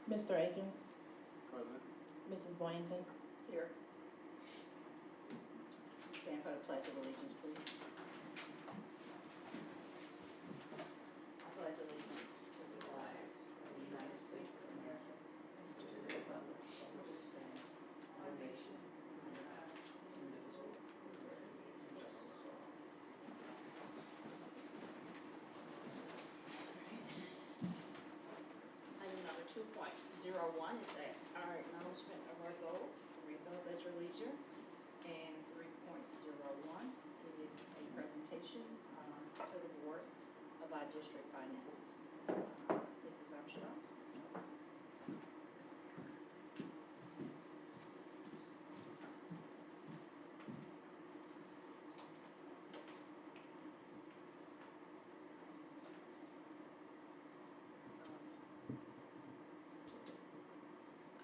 Mr. Akins, Present. Mrs. Boynton. Here. Stand for the Pledge of Allegiance, please. I pledge allegiance to the flag of the United States of America and to the republic for which it stands, one nation, under God, indivisible, with liberty and justice for all. Item number 2.01 is that our acknowledgement of our goals. Read those at your leisure. And 3.01 is a presentation to the board of our district finances. Mrs. Armstrong.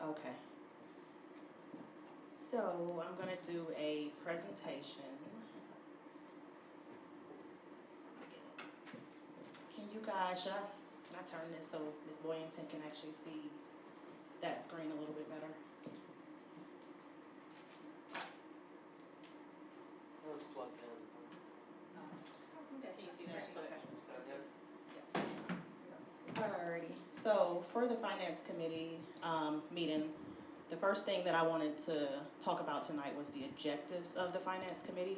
Okay. So I'm going to do a presentation. Can you guys, can I turn this so Ms. Boynton can actually see that screen a little bit better? It's plugged in. Can you see that? Okay. Yeah. Alrighty, so for the Finance Committee meeting, the first thing that I wanted to talk about tonight was the objectives of the Finance Committee.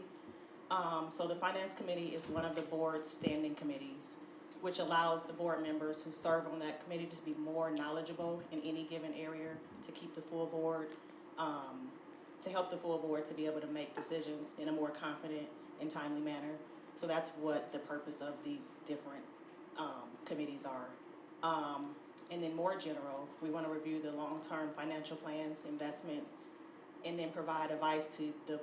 So the Finance Committee is one of the board's standing committees, which allows the board members who serve on that committee to be more knowledgeable in any given area, to keep the full board, to help the full board to be able to make decisions in a more confident and timely manner. So that's what the purpose of these different committees are. And then more general, we want to review the long-term financial plans, investments, and then provide advice to the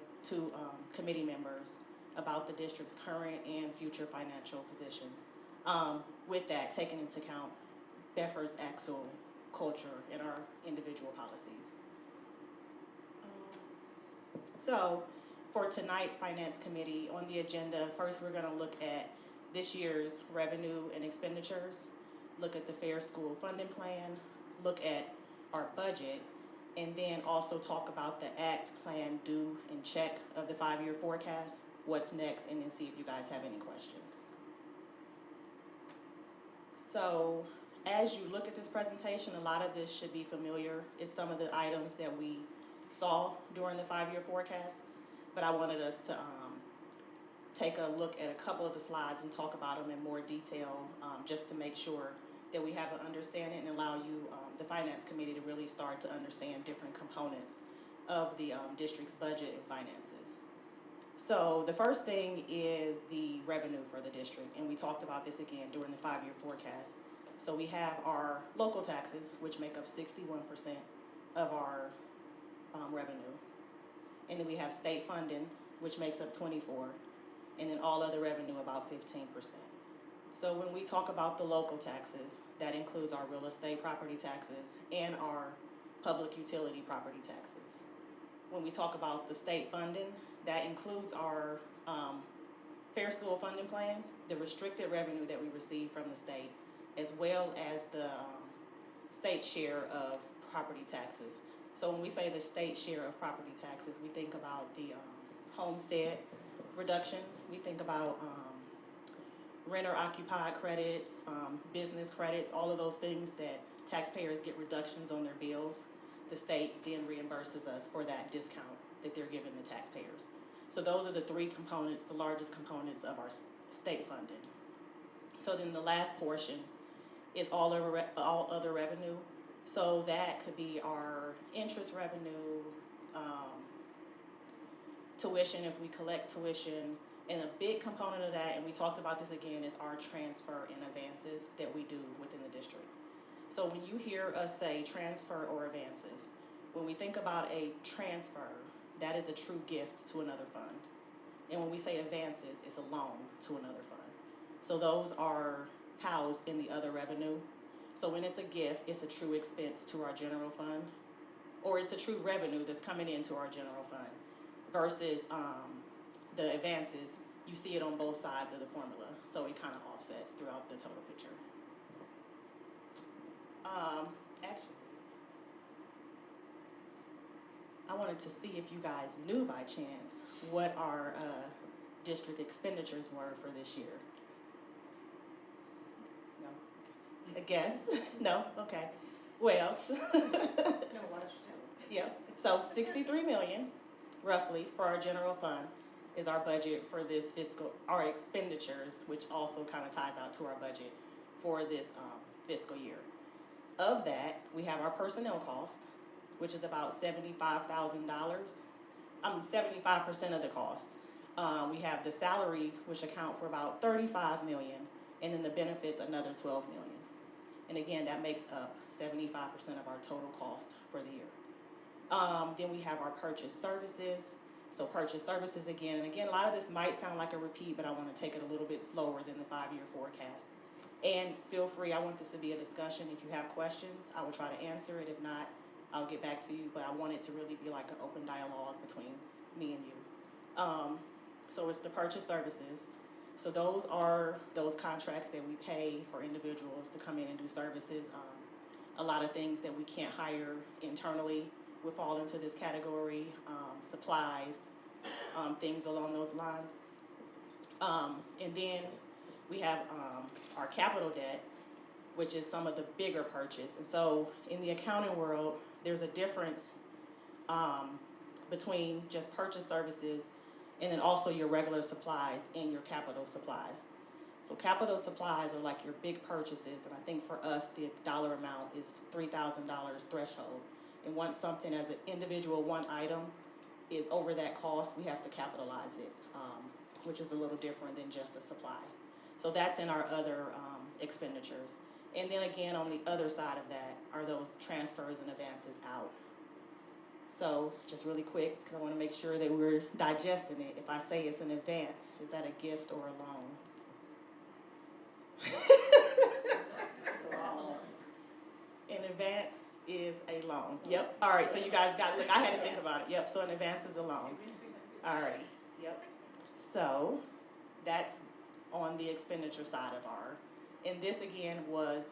committee members about the district's current and future financial positions. With that, taking into account Bedford's actual culture and our individual policies. So for tonight's Finance Committee, on the agenda, first we're going to look at this year's revenue and expenditures, look at the Fair School Funding Plan, look at our budget, and then also talk about the act, plan, do, and check of the 5-year forecast, what's next, and then see if you guys have any questions. So as you look at this presentation, a lot of this should be familiar. It's some of the items that we saw during the 5-year forecast, but I wanted us to take a look at a couple of the slides and talk about them in more detail, just to make sure that we have an understanding and allow you, the Finance Committee, to really start to understand different components of the district's budget and finances. So the first thing is the revenue for the district, and we talked about this again during the 5-year forecast. So we have our local taxes, which make up 61% of our revenue. And then we have state funding, which makes up 24%. And then all other revenue about 15%. So when we talk about the local taxes, that includes our real estate property taxes and our public utility property taxes. When we talk about the state funding, that includes our Fair School Funding Plan, the restricted revenue that we receive from the state, as well as the state share of property taxes. So when we say the state share of property taxes, we think about the homestead reduction. We think about renter-occupied credits, business credits, all of those things that taxpayers get reductions on their bills. The state then reimburses us for that discount that they're giving the taxpayers. So those are the three components, the largest components of our state funding. So then the last portion is all other revenue. So that could be our interest revenue, tuition if we collect tuition, and a big component of that, and we talked about this again, is our transfer and advances that we do within the district. So when you hear us say transfer or advances, when we think about a transfer, that is a true gift to another fund. And when we say advances, it's a loan to another fund. So those are housed in the other revenue. So when it's a gift, it's a true expense to our general fund, or it's a true revenue that's coming into our general fund, versus the advances, you see it on both sides of the formula, so it kind of offsets throughout the total picture. Actually, I wanted to see if you guys knew by chance what our district expenditures were for this year. No? A guess? No? Okay. Well, No, why don't you tell us? yep. So 63 million, roughly, for our general fund is our budget for this fiscal, our expenditures, which also kind of ties out to our budget for this fiscal year. Of that, we have our personnel cost, which is about $75,000. 75% of the cost. We have the salaries, which account for about 35 million, and then the benefits another 12 million. And again, that makes up 75% of our total cost for the year. Then we have our purchase services. So purchase services again, and again, a lot of this might sound like a repeat, but I want to take it a little bit slower than the 5-year forecast. And feel free, I want this to be a discussion. If you have questions, I will try to answer it. If not, I'll get back to you, but I want it to really be like an open dialogue between me and you. So it's the purchase services. So those are those contracts that we pay for individuals to come in and do services. A lot of things that we can't hire internally would fall into this category, supplies, things along those lines. And then we have our capital debt, which is some of the bigger purchase. And so in the accounting world, there's a difference between just purchase services and then also your regular supplies and your capital supplies. So capital supplies are like your big purchases, and I think for us the dollar amount is $3,000 threshold. And once something as an individual one item is over that cost, we have to capitalize it, which is a little different than just a supply. So that's in our other expenditures. And then again, on the other side of that are those transfers and advances out. So just really quick, because I want to make sure that we're digesting it. If I say it's an advance, is that a gift or a loan? An advance is a loan. Yep. All right. So you guys got, look, I had to think about it. Yep. So an advance is a loan. All right. Yep. So that's on the expenditure side of our, and this again was,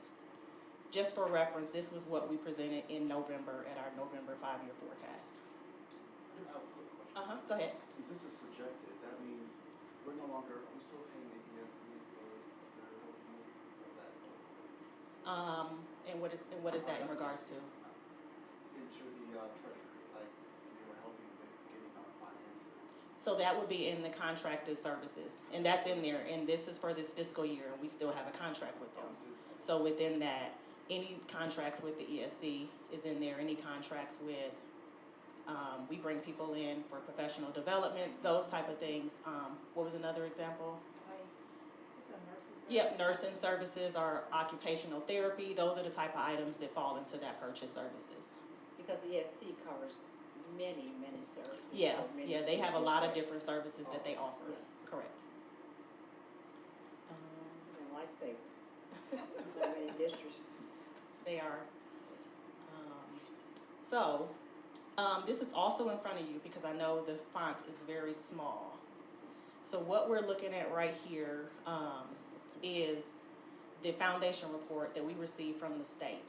just for reference, this was what we presented in November at our November 5-year forecast. I have a quick question. Go ahead. Since this is projected, that means we're no longer, are we still paying the ESC for their help? Or is that? And what is that in regards to? Into the treasury, like they were helping with getting our finances. So that would be in the contracted services, and that's in there, and this is for this fiscal year, and we still have a contract with them. So within that, any contracts with the ESC is in there, any contracts with, we bring people in for professional developments, those type of things. What was another example? Yep, nursing services or occupational therapy, those are the type of items that fall into that purchase services. Because the ESC covers many, many services. Yeah, for many yeah, they have a school lot of districts. different services that they offer, Yes. correct. And lifesaver for many districts. They are. This is also in front of you because I know the font is very small. So what we're looking at right here is the foundation report that we received from the state.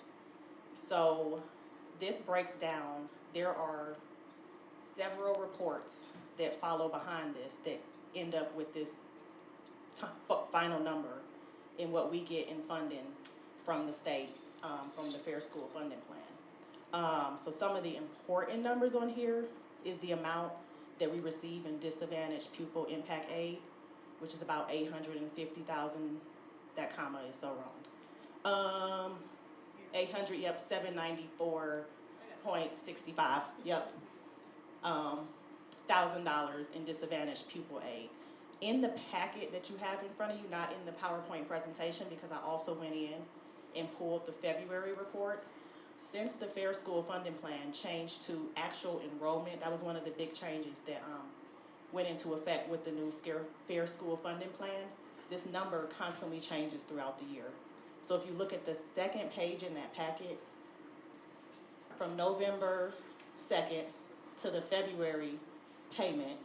So this breaks down, there are several reports that follow behind this that end up with this final number in what we get in funding from the state, from the Fair School Funding Plan. So some of the important numbers on here is the amount that we receive in disadvantaged pupil impact aid, which is about 850,000. That comma is so wrong. 800, yep, 794.65, yep. $1,000 in disadvantaged pupil aid. In the packet that you have in front of you, not in the PowerPoint presentation, because I also went in and pulled the February report. Since the Fair School Funding Plan changed to actual enrollment, that was one of the big changes that went into effect with the new Fair School Funding Plan. This number constantly changes throughout the year. So if you look at the second page in that packet, from November 2nd to the February payment,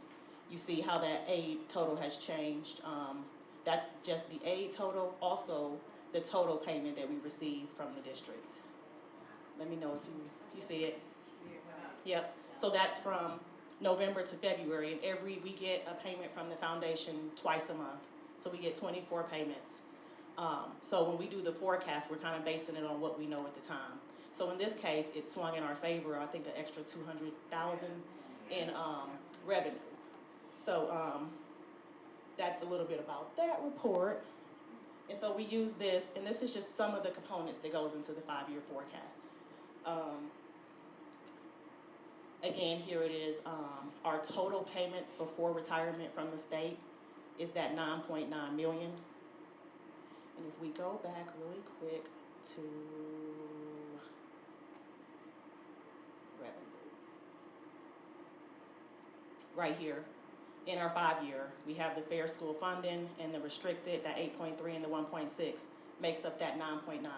you see how that aid total has changed. That's just the aid total, also the total payment that we received from the district. Let me know if you see it. Yeah, it went up. Yep, so that's from November to February, and we get a payment from the foundation twice a month. So we get 24 payments. So when we do the forecast, we're kind of basing it on what we know at the time. So in this case, it swung in our favor, I think an extra 200,000 in revenue. So that's a little bit about that report. And so we use this, and this is just some of the components that goes into the 5-year forecast. Again, here it is. Our total payments before retirement from the state is that 9.9 million. And if we go back really quick to revenue, right here in our 5-year, we have the fair school funding and the restricted, that 8.3 and the 1.6 makes up that 9.9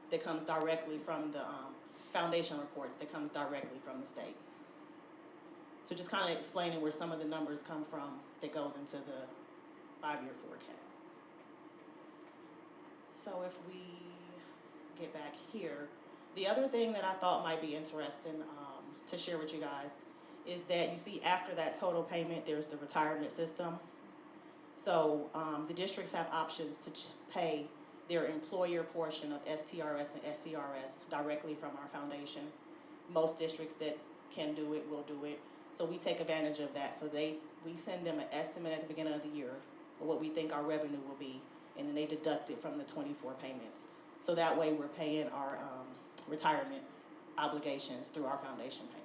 that comes directly from the foundation reports that comes directly from the state. So just kind of explaining where some of the numbers come from that goes into the 5-year forecast. So if we get back here, the other thing that I thought might be interesting to share with you guys is that you see after that total payment, there's the retirement system. So the districts have options to pay their employer portion of STRS and SCRS directly from our foundation. Most districts that can do it will do it. So we take advantage of that. So we send them an estimate at the beginning of the year of what we think our revenue will be, and then they deduct it from the 24 payments. So that way we're paying our retirement obligations through our foundation payment.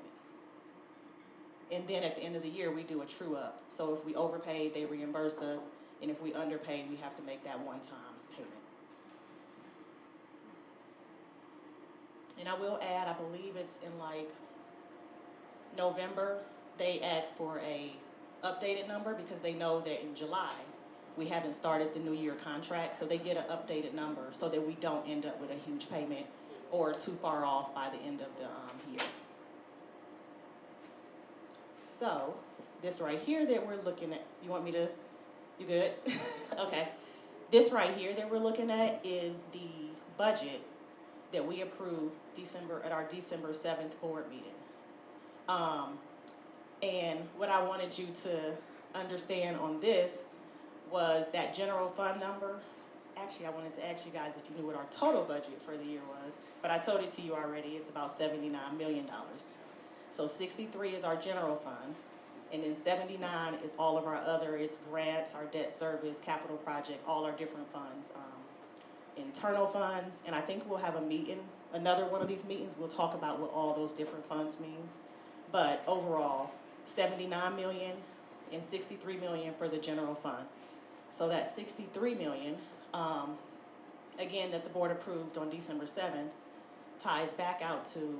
And then at the end of the year, we do a true up. So if we overpaid, they reimburse us, and if we underpaid, we have to make that one-time payment. And I will add, I believe it's in like November, they ask for a updated number because they know that in July, we haven't started the new year contract, so they get an updated number so that we don't end up with a huge payment or too far off by the end of the year. So this right here that we're looking at, you good? Okay. This right here that we're looking at is the budget that we approved at our December 7th board meeting. And what I wanted you to understand on this was that general fund number. Actually, I wanted to ask you guys if you knew what our total budget for the year was, but I told it to you already. It's about $79 million. So 63 is our general fund, and then 79 is all of our other, it's grants, our debt service, capital project, all our different funds, internal funds, and I think we'll have a meeting, another one of these meetings, we'll talk about what all those different funds mean. But overall, 79 million and 63 million for the general fund. So that 63 million, again, that the board approved on December 7th, ties back out to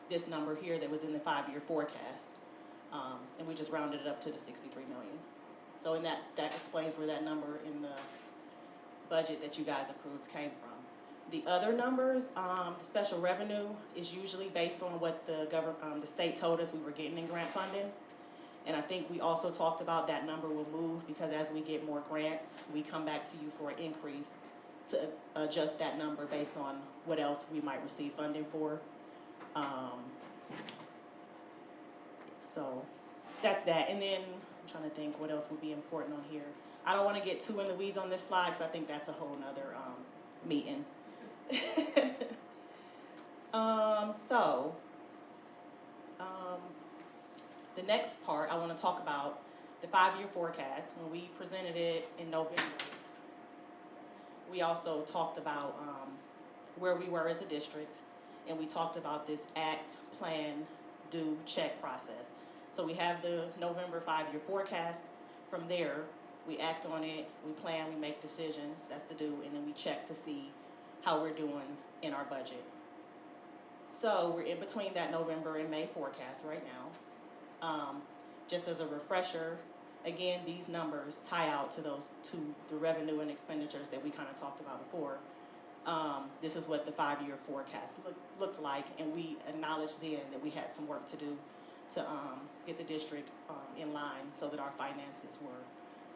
this number here that was in the 5-year forecast. And we just rounded it up to the 63 million. So in that explains where that number in the budget that you guys approved came from. The other numbers, the special revenue is usually based on what the state told us we were getting in grant funding. And I think we also talked about that number will move because as we get more grants, we come back to you for an increase to adjust that number based on what else we might receive funding for. So that's that. And then I'm trying to think what else would be important on here. I don't want to get too in the weeds on this slide because I think that's a whole nother meeting. The next part I want to talk about the 5-year forecast. When we presented it in November, we also talked about where we were as a district, and we talked about this act, plan, do, check process. So we have the November 5-year forecast. From there, we act on it, we plan, we make decisions, that's the do, and then we check to see how we're doing in our budget. So we're in between that November and May forecast right now. Just as a refresher, again, these numbers tie out to the revenue and expenditures that we kind of talked about before. This is what the 5-year forecast looked like, and we acknowledged then that we had some work to do to get the district in line so that our finances were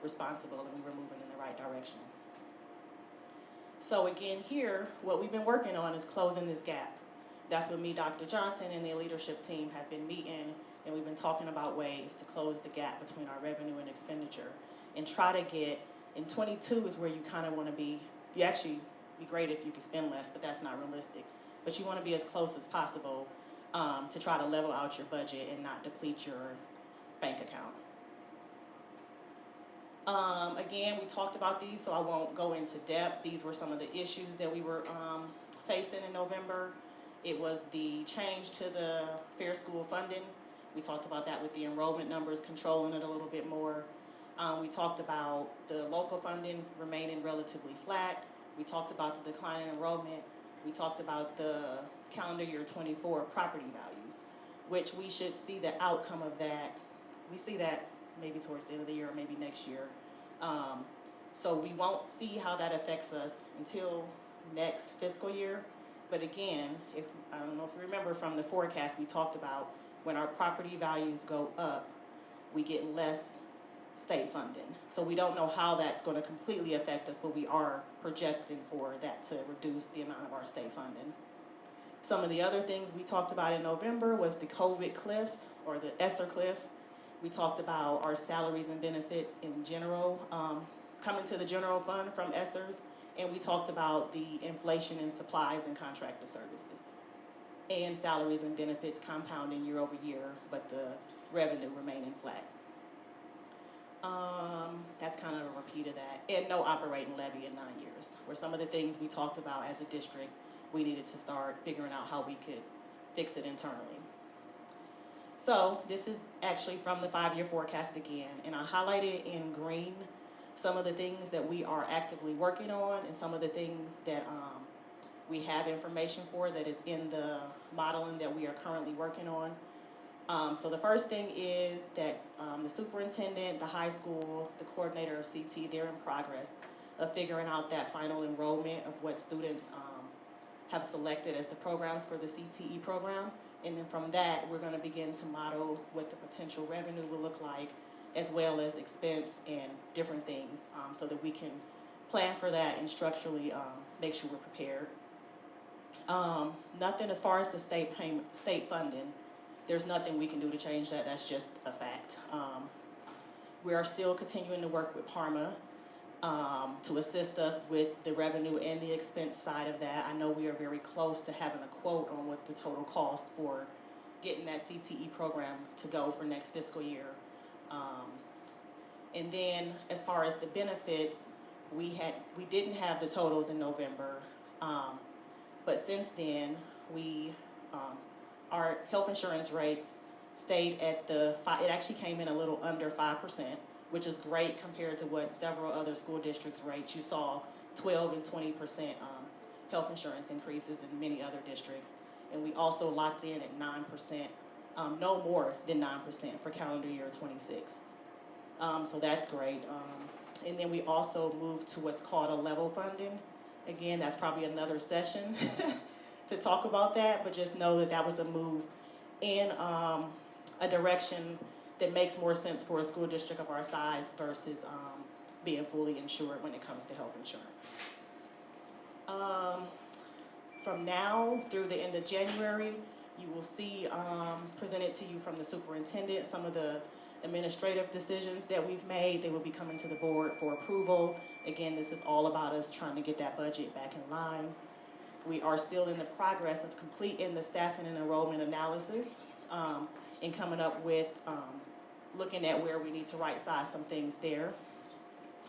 responsible and we were moving in the right direction. So again here, what we've been working on is closing this gap. that's when me, Dr. Johnson, and the leadership team have been meeting, and we've been talking about ways to close the gap between our revenue and expenditure and try to get, in 22 is where you kind of want to be, you actually be great if you could spend less, but that's not realistic. But you want to be as close as possible to try to level out your budget and not deplete your bank account. Again, we talked about these, so I won't go into depth. These were some of the issues that we were facing in November. It was the change to the fair school funding. We talked about that with the enrollment numbers, controlling it a little bit more. We talked about the local funding remaining relatively flat. We talked about the decline in enrollment. We talked about the calendar year 24 property values, which we should see the outcome of that. We see that maybe towards the end of the year or maybe next year. So we won't see how that affects us until next fiscal year. But again, I don't know if you remember from the forecast, we talked about when our property values go up, we get less state funding. So we don't know how that's going to completely affect us, but we are projecting for that to reduce the amount of our state funding. Some of the other things we talked about in November was the COVID cliff, or the ESSER cliff. We talked about our salaries and benefits in general, coming to the general fund from ESSERs, and we talked about the inflation in supplies and contracted services, and salaries and benefits compounding year over year, but the revenue remaining flat. That's kind of a repeat of that. And no operating levy in 9 years, were some of the things we talked about as a district. We needed to start figuring out how we could fix it internally. So this is actually from the 5-year forecast again, and I highlighted in green some of the things that we are actively working on and some of the things that we have information for that is in the modeling that we are currently working on. So the first thing is that the superintendent, the high school, the coordinator of CT, they're in progress of figuring out that final enrollment of what students have selected as the programs for the CTE program. And then from that, we're going to begin to model what the potential revenue will look like, as well as expense and different things, so that we can plan for that and structurally make sure we're prepared. Nothing as far as the state funding. There's nothing we can do to change that. That's just a fact. We are still continuing to work with PARMA to assist us with the revenue and the expense side of that. I know we are very close to having a quote on what the total cost for getting that CTE program to go for next fiscal year. And then as far as the benefits, we didn't have the totals in November, but since then our health insurance rates stayed at it actually came in a little under 5%, which is great compared to what several other school districts rates. You saw 12 and 20% health insurance increases in many other districts. And we also locked in at 9%, no more than 9% for calendar year 26. So that's great. And then we also moved to what's called a level funding. Again, that's probably another session to talk about that, but just know that that was a move in a direction that makes more sense for a school district of our size versus being fully insured when it comes to health insurance. From now through the end of January, you will see presented to you from the superintendent some of the administrative decisions that we've made. They will be coming to the board for approval. Again, this is all about us trying to get that budget back in line. We are still in the progress of completing the staffing and enrollment analysis and coming up with looking at where we need to right-size some things there.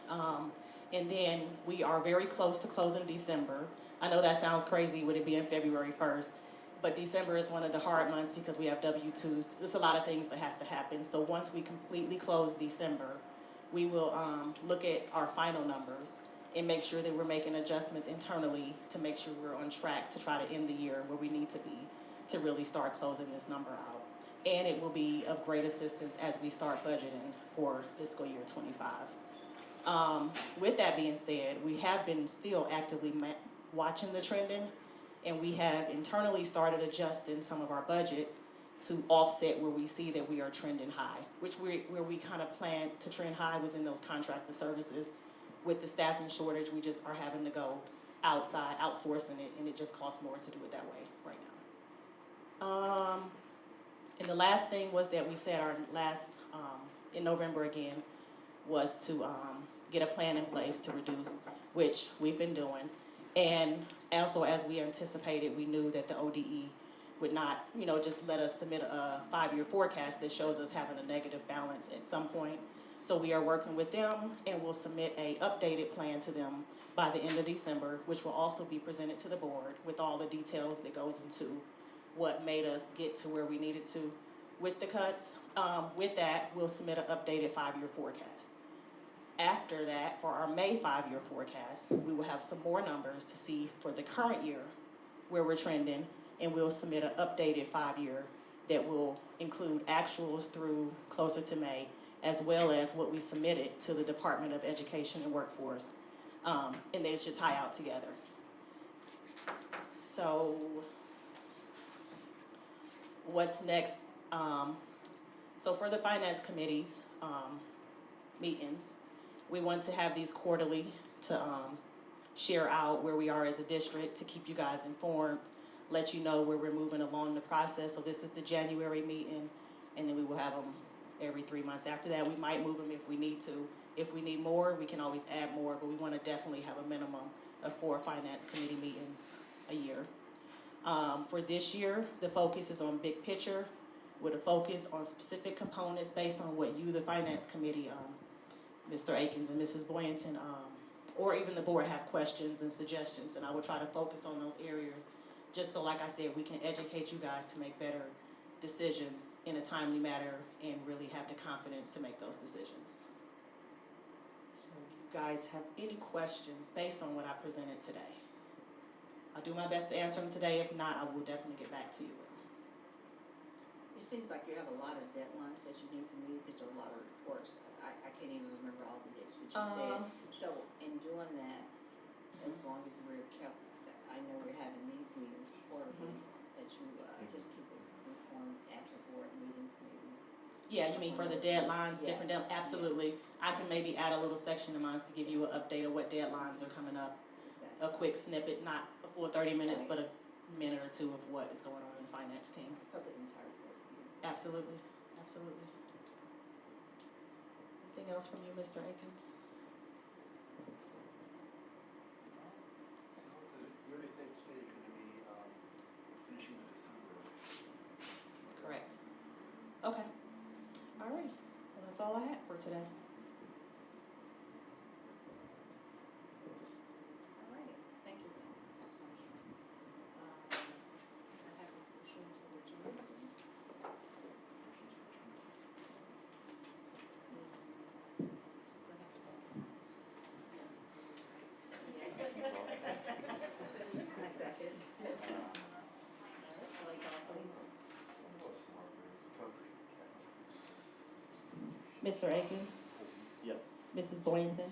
And then we are very close to closing December. I know that sounds crazy with it being February 1st, but December is one of the hard months because we have W-2s. There's a lot of things that has to happen. So once we completely close December, we will look at our final numbers and make sure that we're making adjustments internally to make sure we're on track to try to end the year where we need to be to really start closing this number out. And it will be of great assistance as we start budgeting for fiscal year 25. With that being said, we have been still actively watching the trending, and we have internally started adjusting some of our budgets to offset where we see that we are trending high, where we kind of planned to trend high was in those contracted services. With the staffing shortage, we just are having to go outside, outsourcing it, and it just costs more to do it that way right now. And the last thing was that we said our last, in November again, was to get a plan in place to reduce, which we've been doing. And also, as we anticipated, we knew that the ODE would not, just let us submit a 5-year forecast that shows us having a negative balance at some point. So we are working with them, and we'll submit a updated plan to them by the end of December, which will also be presented to the board with all the details that goes into what made us get to where we needed to with the cuts. With that, we'll submit an updated 5-year forecast. After that, for our May 5-year forecast, we will have some more numbers to see for the current year where we're trending, and we'll submit an updated 5-year that will include actuals through closer to May, as well as what we submitted to the Department of Education and Workforce, and they should tie out together. So, what's next? So for the finance committee's meetings, we want to have these quarterly to share out where we are as a district, to keep you guys informed, let you know where we're moving along the process. So this is the January meeting, and then we will have them every 3 months. After that, we might move them if we need to. If we need more, we can always add more, but we want to definitely have a minimum of 4 finance committee meetings a year. For this year, the focus is on big picture, with a focus on specific components based on what you, the finance committee, Mr. Akins and Mrs. Boynton, or even the board have questions and suggestions, and I will try to focus on those areas, just so, like I said, we can educate you guys to make better decisions in a timely manner and really have the confidence to make those decisions. So you guys have any questions based on what I presented today? I'll do my best to answer them today. If not, I will definitely get back to you with them. It seems like you have a lot of deadlines that you need to meet, because there are a lot of reports. I can't even remember all the dates that you said. So in doing that, as long as we're kept, I know we're having these meetings quarterly, that you just keep us informed at the board meetings maybe. Yeah, you mean for the deadlines, Yes, different absolutely. yes. I can maybe add a little section of mine to give you an update of what deadlines are coming up. Exactly. A quick snippet, not a full 30 minutes, but a minute or two of what is going on in the finance team. So the entire board meeting. Absolutely, absolutely. Anything else from you, Mr. Akins? You already said state going to be finishing in December. Correct. Okay. All right. Well, that's all I had for today. All right, thank you, Mrs. Armstrong. I have a motion to adjourn. I second. Roll call, please. Mr. Akins, Yes. Mrs. Boynton, Yes.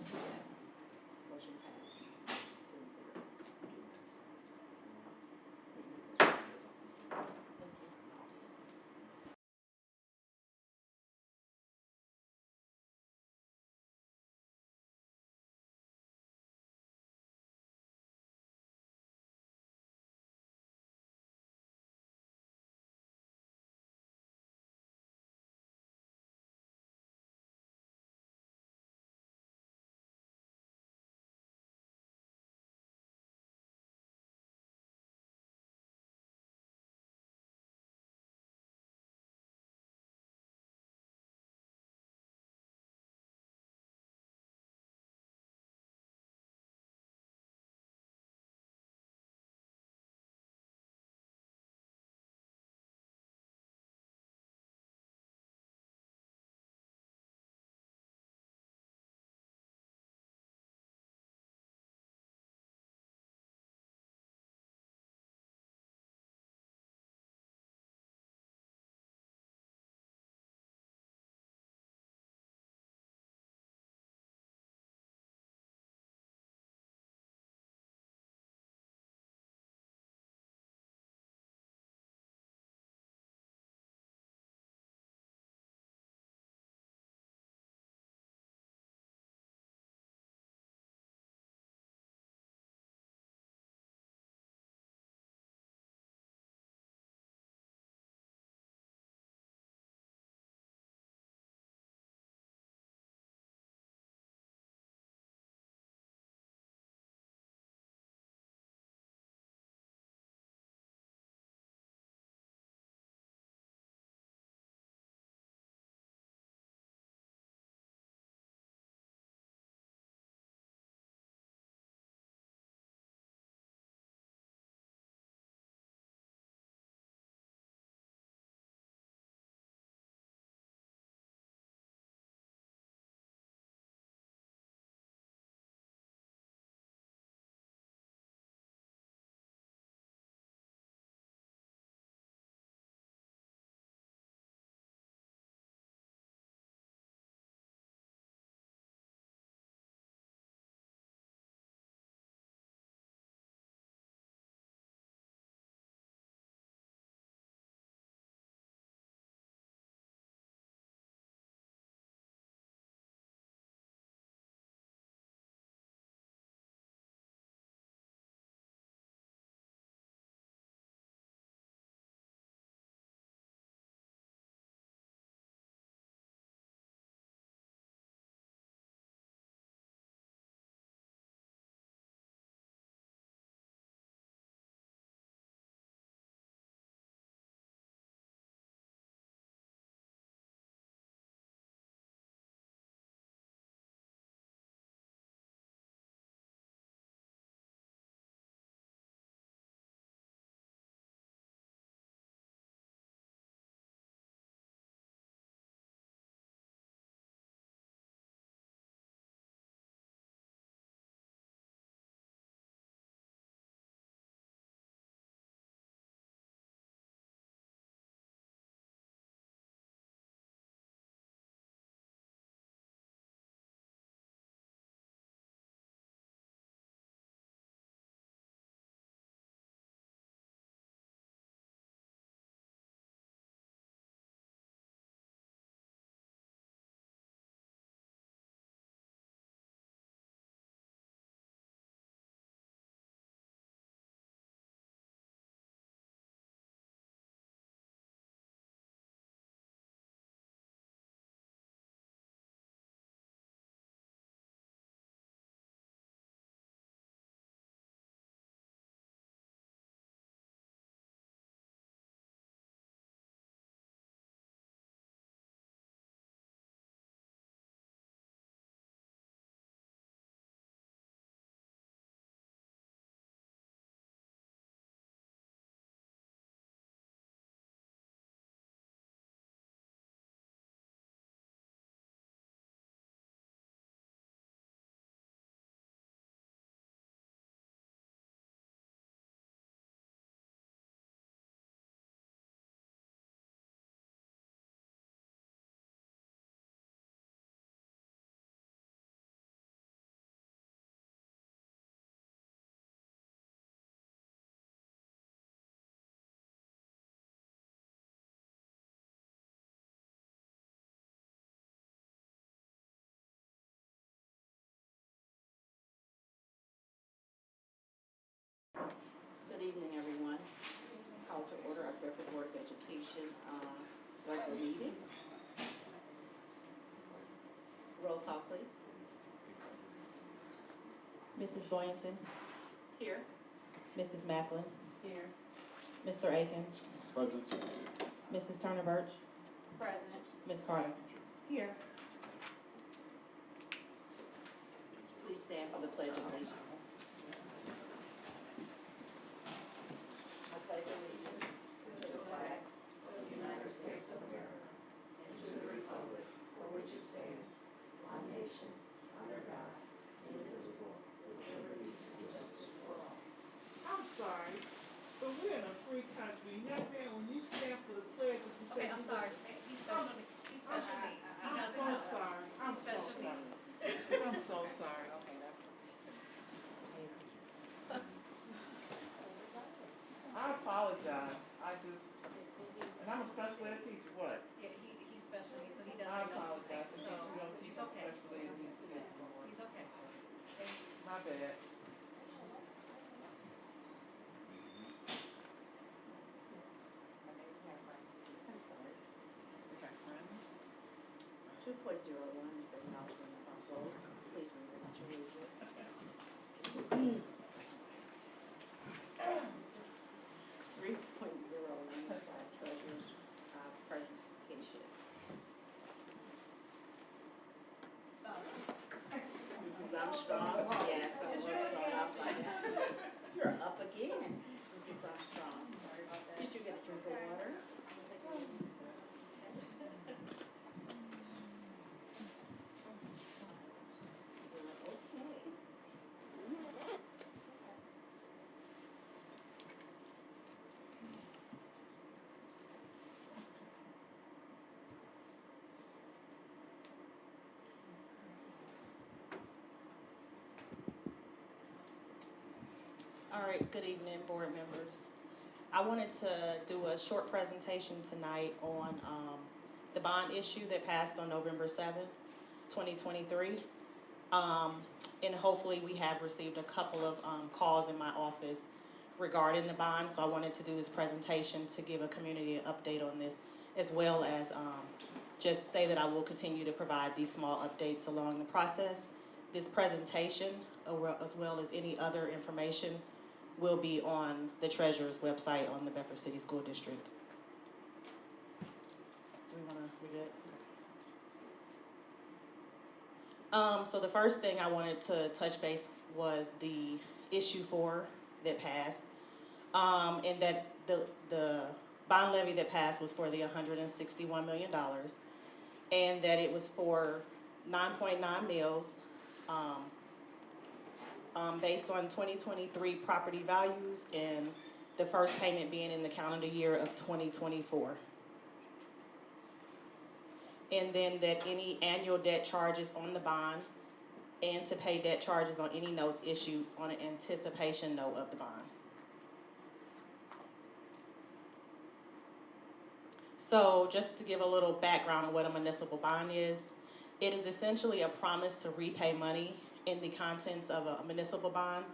Regular meeting. Roll call, please. Mrs. Boynton, Here. Mrs. Macklin, Here. Mr. Akins, Present. Mrs. Turner Birch, Present. Ms. Carter. Here. Please stand for the pledge of allegiance. I pledge allegiance to the flag of the United States of America and to the republic for which it stands, one nation, under God, indivisible, with liberty and justice for all. I'm sorry, but we're in a free country. Young man, when you stand for the pledge, Okay, I'm sorry. He's special needs. He's special needs. He I'm doesn't so know that. sorry. I'm He's so special sorry. needs. I'm so sorry. Okay, that's I apologize. And I'm a special ed teacher. What? yeah, he's special needs, so he I doesn't know. apologize. So, So, you don't teach he's okay. special ed. He's okay. Thank you. My bad. I'm sorry. We got friends. 2.01 is the acknowledgement of our souls. Please read it at your leisure. 3.01 is our treasurer's presentation. Mrs. Armstrong, yes, I'm Armstrong. You're up again. Mrs. Armstrong. Sorry about that. Did you get a drink of water? Okay. All right, good evening, board members. I wanted to do a short presentation tonight on the bond issue that passed on November 7th, 2023. And hopefully we have received a couple of calls in my office regarding the bond, so I wanted to do this presentation to give a community update on this, as well as just say that I will continue to provide these small updates along the process. This presentation, as well as any other information, will be on the treasurer's website on the Bedford City School District. Do we want to read it? So the first thing I wanted to touch base was the issue 4 that passed, and that the bond levy that passed was for the $161 million, and that it was for 9.9 mills, based on 2023 property values, and the first payment being in the calendar year of 2024. And then that any annual debt charges on the bond, and to pay debt charges on any notes issued on an anticipation note of the bond. So just to give a little background on what a municipal bond is, it is essentially a promise to repay money in the contents of a municipal bond.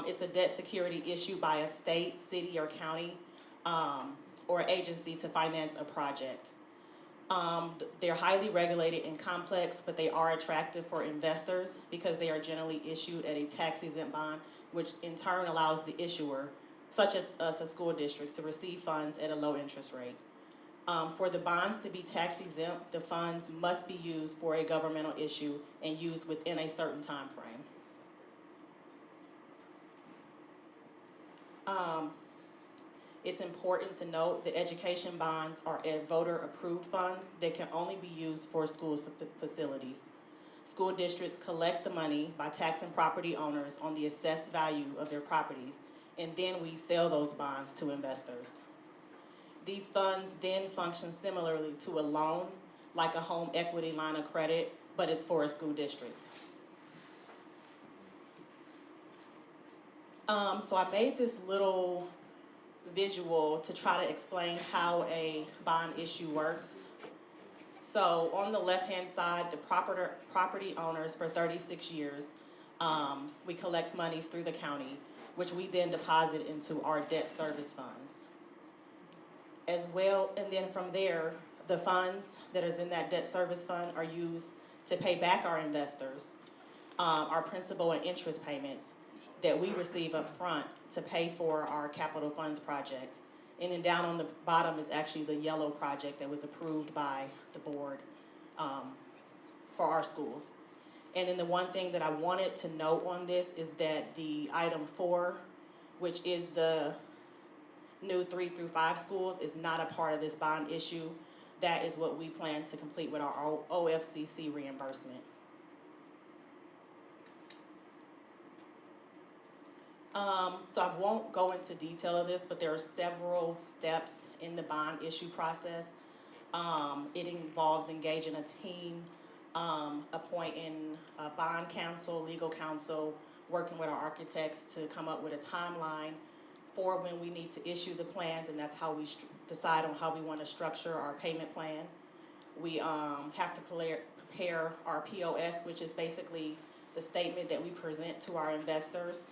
It's a debt security issued by a state, city, or county, or agency to finance a project. They're highly regulated and complex, but they are attractive for investors because they are generally issued at a tax-exempt bond, which in turn allows the issuer, such as us, a school district, to receive funds at a low interest rate. For the bonds to be tax-exempt, the funds must be used for a governmental issue and used within a certain time frame. It's important to note that education bonds are voter-approved funds that can only be used for school facilities. School districts collect the money by taxing property owners on the assessed value of their properties, and then we sell those bonds to investors. These funds then function similarly to a loan, like a home equity line of credit, but it's for a school district. So I made this little visual to try to explain how a bond issue works. So on the left-hand side, the property owners for 36 years, we collect monies through the county, which we then deposit into our debt service funds. As well, and then from there, the funds that is in that debt service fund are used to pay back our investors, our principal and interest payments that we receive up front to pay for our capital funds project. And then down on the bottom is actually the yellow project that was approved by the board for our schools. And then the one thing that I wanted to note on this is that the item 4, which is the new 3 through 5 schools, is not a part of this bond issue. That is what we plan to complete with our OFCC reimbursement. So I won't go into detail of this, but there are several steps in the bond issue process. It involves engaging a team, appointing a bond counsel, legal counsel, working with our architects to come up with a timeline for when we need to issue the plans, and that's how we decide on how we want to structure our payment plan. We have to prepare our POS, which is basically the statement that we present to our investors.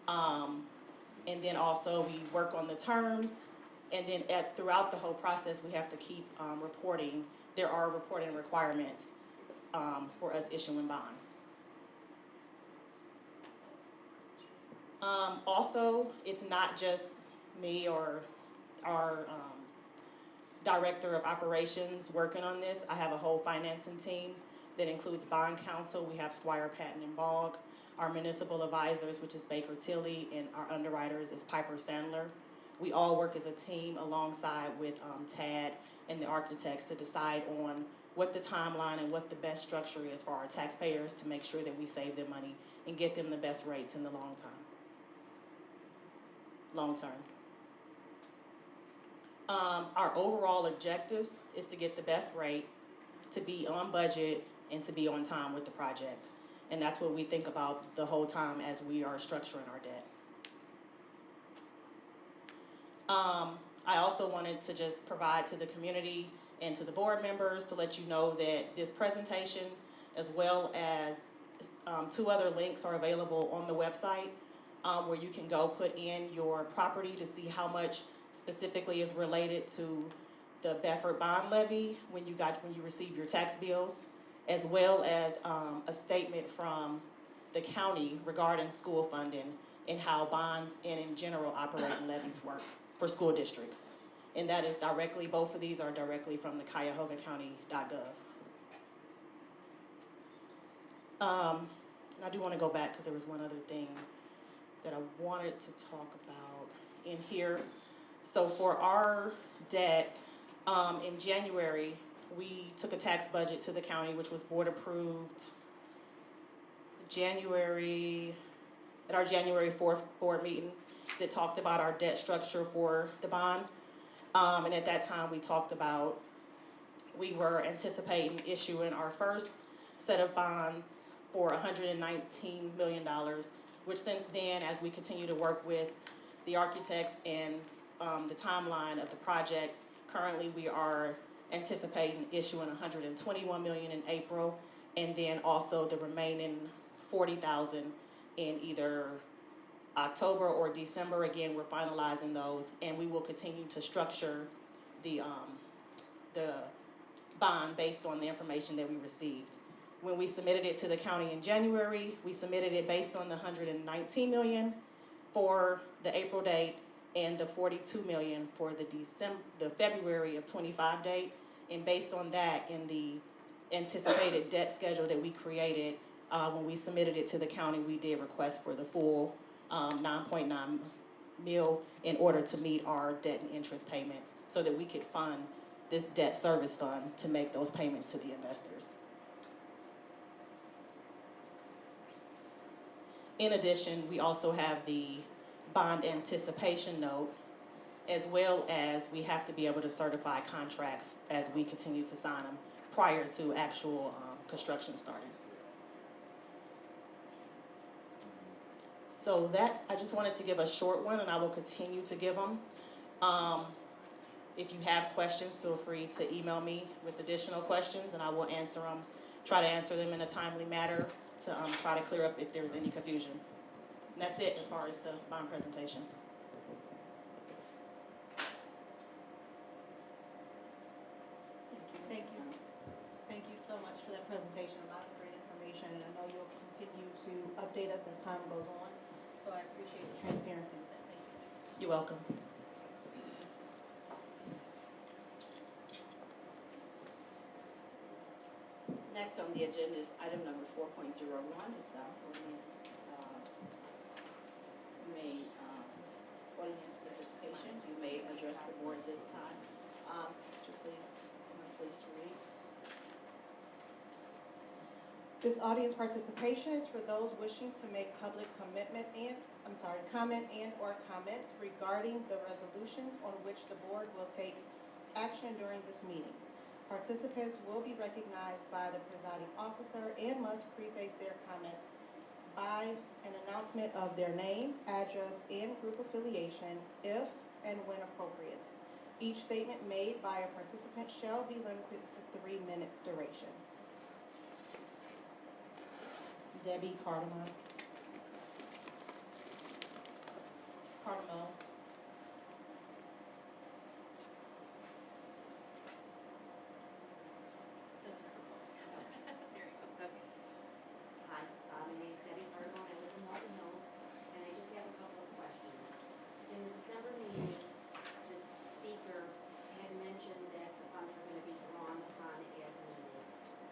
And then also we work on the terms, and then throughout the whole process we have to keep reporting. There are reporting requirements for us issuing bonds. Also, it's not just me or our director of operations working on this. I have a whole financing team that includes bond counsel. We have Squire, Patton, and Bogg. Our municipal advisors, which is Baker Tilly, and our underwriters is Piper Sandler. We all work as a team alongside with TAD and the architects to decide on what the timeline and what the best structure is for our taxpayers to make sure that we save them money and get them the best rates in the long term. Our overall objectives is to get the best rate, to be on budget, and to be on time with the project. And that's what we think about the whole time as we are structuring our debt. I also wanted to just provide to the community and to the board members to let you know that this presentation, as well as 2 other links, are available on the website where you can go put in your property to see how much specifically is related to the Bedford bond levy when you receive your tax bills, as well as a statement from the county regarding school funding and how bonds and in general operating levies work for school districts. And that is directly, both of these are directly from the cuyahogacounty.gov. I do want to go back because there was one other thing that I wanted to talk about in here. So for our debt, in January, we took a tax budget to the county, which was board approved at our January 4th board meeting, that talked about our debt structure for the bond. And at that time, we talked about, we were anticipating issuing our first set of bonds for $119 million, which since then, as we continue to work with the architects and the timeline of the project, currently we are anticipating issuing $121 million in April, and then also the remaining $40,000 in either October or December. Again, we're finalizing those, and we will continue to structure the bond based on the information that we received. When we submitted it to the county in January, we submitted it based on the $119 million for the April date and the $42 million for the February of 25 date. And based on that, in the anticipated debt schedule that we created, when we submitted it to the county, we did request for the full 9.9 mil in order to meet our debt and interest payments so that we could fund this debt service fund to make those payments to the investors. In addition, we also have the bond anticipation note, as well as we have to be able to certify contracts as we continue to sign them prior to actual construction starting. So that's, I just wanted to give a short one, and I will continue to give them. If you have questions, feel free to email me with additional questions, and I will answer them, try to answer them in a timely manner to try to clear up if there's any confusion. And that's it as far as the bond presentation. Thank presentation, a lot of great information, and I know you'll continue to update us as time goes on. So I appreciate the transparency with that. Thank you. You're welcome. Next on the agenda is item number 4.01, is ordinance, audience participation. You may address the board this time. Would you please read? This audience participation is for those wishing to make public comment and or comments regarding the resolutions on which the board will take action during this meeting. Participants will be recognized by the presiding officer and must preface their comments by an announcement of their name, address, and group affiliation, if and when appropriate. Each statement made by a participant shall be limited to 3 minutes duration. Debbie Cardamone. Cardamone. There you go. Okay. Hi, my name is Debbie Cardamone, I live in Walton Hills, and I just have a couple of questions. In the December meeting, the speaker had mentioned that the funds were gonna be drawn upon as needed.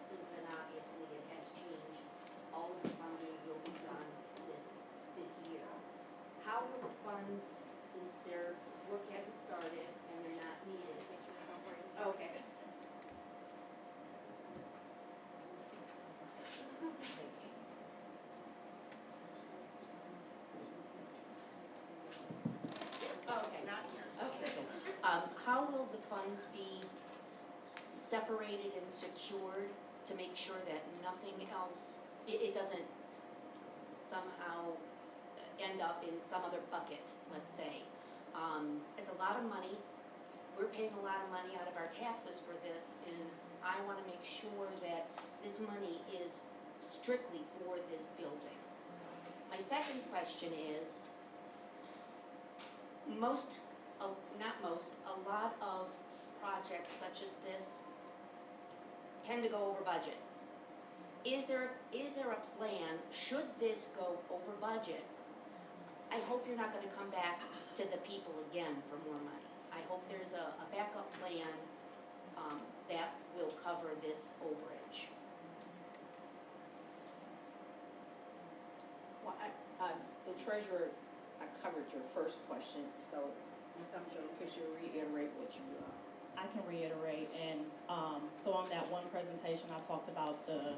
Since then, obviously, it has changed. All of the funding will be done this year. How will the funds, since their work hasn't started and they're not needed? Okay. Okay, not here. Okay. How will the funds be separated and secured to make sure that nothing else, it doesn't somehow end up in some other bucket, let's say? It's a lot of money. We're paying a lot of money out of our taxes for this, and I wanna make sure that this money is strictly for this building. My second question is, a lot of projects such as this tend to go over budget. Is there a plan, should this go over budget? I hope you're not gonna come back to the people again for more money. I hope there's a backup plan, that will cover this overage. Well, the treasurer, I covered your first question, so Ms. Armstrong, could you reiterate what you, I can reiterate, and so on that one presentation, I talked about the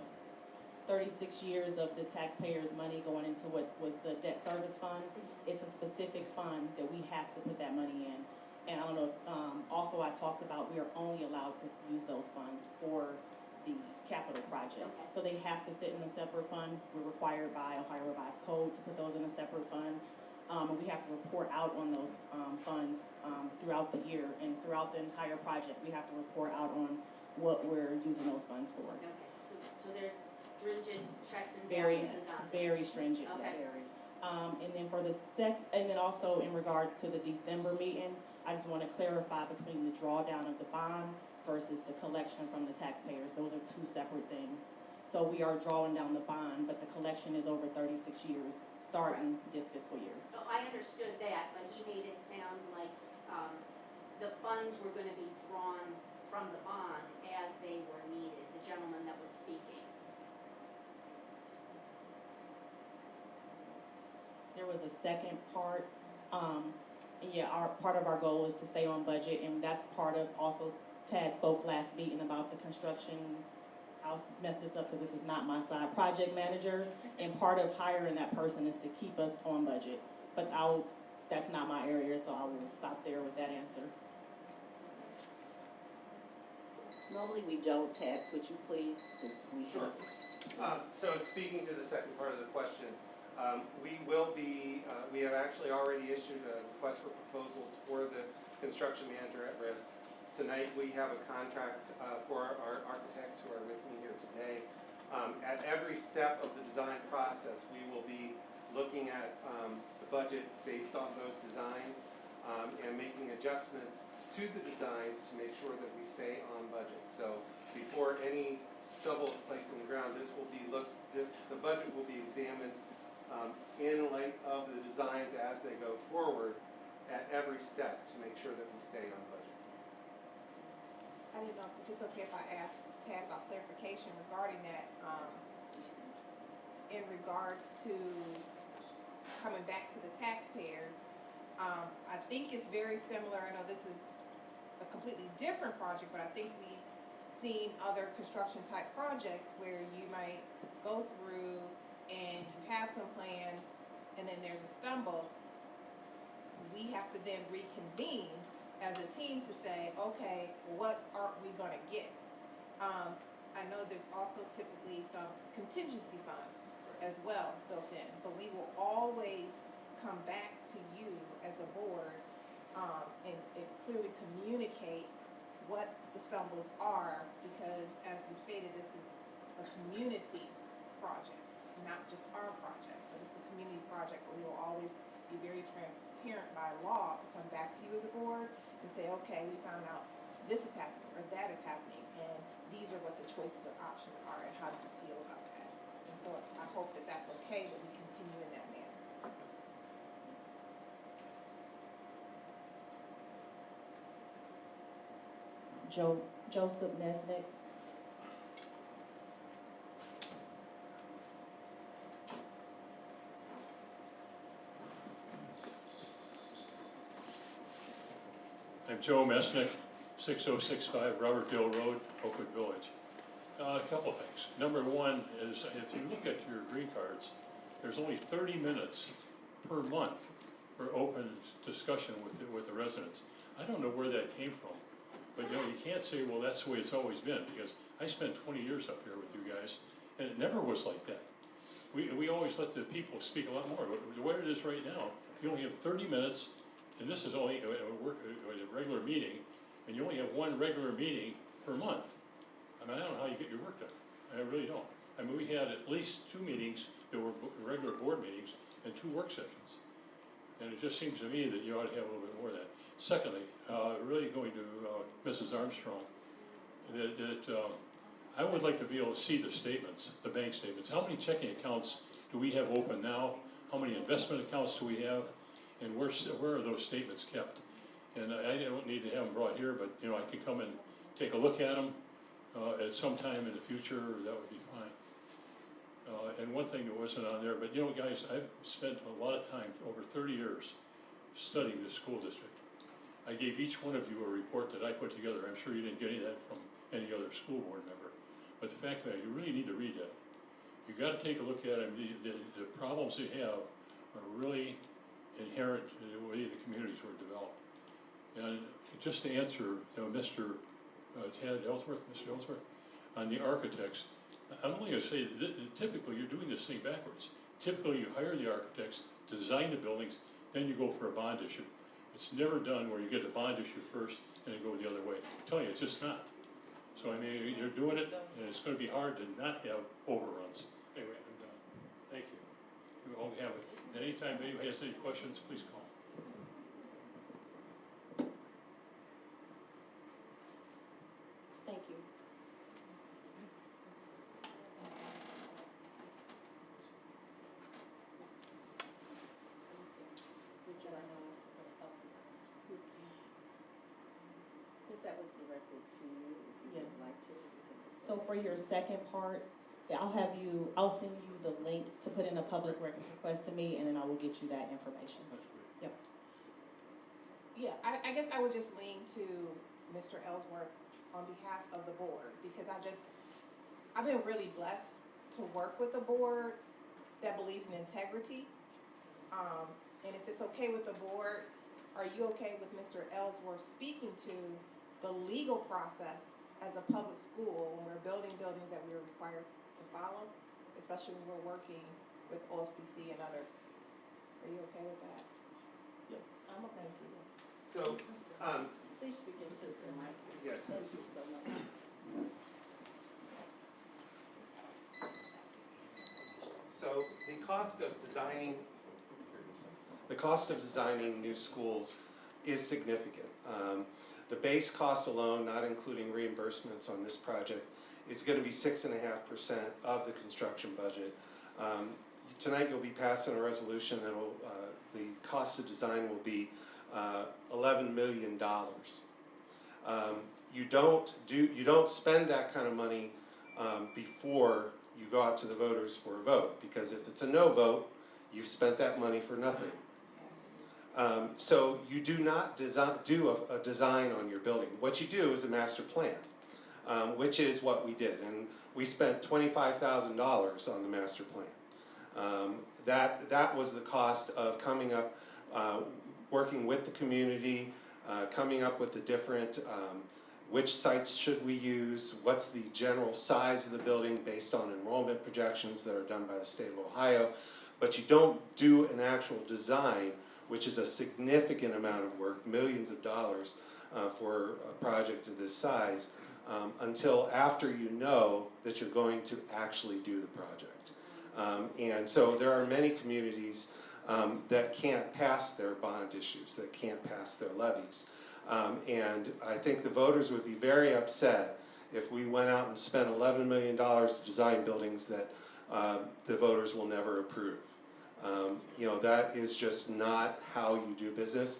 36 years of the taxpayers' money going into what was the debt service fund. It's a specific fund that we have to put that money in. And I don't know, also I talked about we are only allowed to use those funds for the capital project. Okay. So they have to sit in a separate fund. We're required by Ohio Revised Code to put those in a separate fund. And we have to report out on those funds throughout the year, and throughout the entire project, we have to report out on what we're using those funds for. Okay, so there's stringent checks and Very, balances on this? very stringent, Okay. yes. And then for the and then also in regards to the December meeting, I just want to clarify between the drawdown of the bond versus the collection from the taxpayers. Those are two separate things. So we are drawing down the bond, but the collection is over 36 years, starting this fiscal year. Oh, I understood that, but he made it sound like, the funds were gonna be drawn from the bond as they were needed, the gentleman that was speaking. There was a second part, and yeah, part of our goal is to stay on budget, and that's part of also, Tad spoke last meeting about the construction, I'll mess this up because this is not my side, project manager, and part of hiring that person is to keep us on budget. But that's not my area, so I will stop there with that answer. normally we don't, Ted, would you please, since we Sure. So speaking to the second part of the question, we have actually already issued a request for proposals for the construction manager at risk. Tonight, we have a contract for our architects who are with me here today. At every step of the design process, we will be looking at the budget based on those designs and making adjustments to the designs to make sure that we stay on budget. So before any shovel is placed in the ground, the budget will be examined in light of the designs as they go forward at every step to make sure that we stay on budget. I didn't know if it's okay if I ask Tad about clarification regarding that, in regards to coming back to the taxpayers. I think it's very similar, I know this is a completely different project, but I think we've seen other construction type projects where you might go through and you have some plans and then there's a stumble. We have to then reconvene as a team to say, okay, what are we gonna get? I know there's also typically some contingency funds as well built in, but we will always come back to you as a board, and clearly communicate what the stumbles are, because as we stated, this is a community project, not just our project, but it's a community project where we will always be very transparent by law to come back to you as a board and say, okay, we found out this is happening or that is happening, and these are what the choices or options are, and how do you feel about that? And so I hope that that's okay, that we continue in that manner. Joseph Nesnick. I'm Joe Mesnick, 6065 Robert Dill Road, Oakwood Village. A couple things. Number one is, if you look at your green cards, there's only 30 minutes per month for open discussion with the residents. I don't know where that came from, but you know, you can't say, well, that's the way it's always been, because I spent 20 years up here with you guys, and it never was like that. We always let the people speak a lot more. Where it is right now, you only have 30 minutes, and this is only a regular meeting, and you only have one regular meeting per month. I mean, I don't know how you get your work done. I really don't. I mean, we had at least 2 meetings that were regular board meetings and 2 work sessions. And it just seems to me that you ought to have a little bit more of that. Secondly, really going to Mrs. Armstrong, that I would like to be able to see the statements, the bank statements. How many checking accounts do we have open now? How many investment accounts do we have? And where are those statements kept? And I don't need to have them brought here, but you know, I can come and take a look at them at some time in the future. That would be fine. And one thing that wasn't on there, but you know, guys, I've spent a lot of time, over 30 years, studying the school district. I gave each one of you a report that I put together. I'm sure you didn't get any of that from any other school board member. But the fact that you really need to read that. You got to take a look at them. The problems you have are really inherent in the way the communities were developed. And just to answer Mr. Tad Ellsworth, Mr. Ellsworth, on the architects, I'm only going to say that typically you're doing this thing backwards. Typically you hire the architects, design the buildings, then you go for a bond issue. It's never done where you get a bond issue first and then go the other way. I'm telling you, it's just not. So I mean, you're doing it, and it's going to be hard to not have overruns. Anyway, I'm done. Thank you. You all have it. And anytime anybody has any questions, please call. Thank you. Would you like since that was directed to you, if you would like to. So for your second part, I'll send you the link to put in a public record request to me, and then I will get you that information. That's great. Yep. Yeah, I guess I would just lean to Mr. Ellsworth on behalf of the board, because I've been really blessed to work with a board that believes in integrity. And if it's okay with the board, are you okay with Mr. Ellsworth speaking to the legal process as a public school when we're building buildings that we're required to follow, especially when we're working with OFCC and other? Are you okay with that? Yes. I'm okay with you. So, Please speak into the mic. yes. Thank you so much. So the cost of designing new schools is significant. The base cost alone, not including reimbursements on this project, is gonna be 6.5% of the construction budget. Tonight you'll be passing a resolution that will, the cost of design will be $11 million. You don't spend that kind of money before you go out to the voters for a vote, because if it's a no vote, you've spent that money for nothing. So you do not do a design on your building. What you do is a master plan, which is what we did, and we spent $25,000 on the master plan. That was the cost of coming up, working with the community, coming up with the different, which sites should we use, what's the general size of the building based on enrollment projections that are done by the state of Ohio. But you don't do an actual design, which is a significant amount of work, millions of dollars for a project of this size, until after you know that you're going to actually do the project. And so there are many communities that can't pass their bond issues, that can't pass their levies. And I think the voters would be very upset if we went out and spent $11 million to design buildings that the voters will never approve. You know, that is just not how you do business.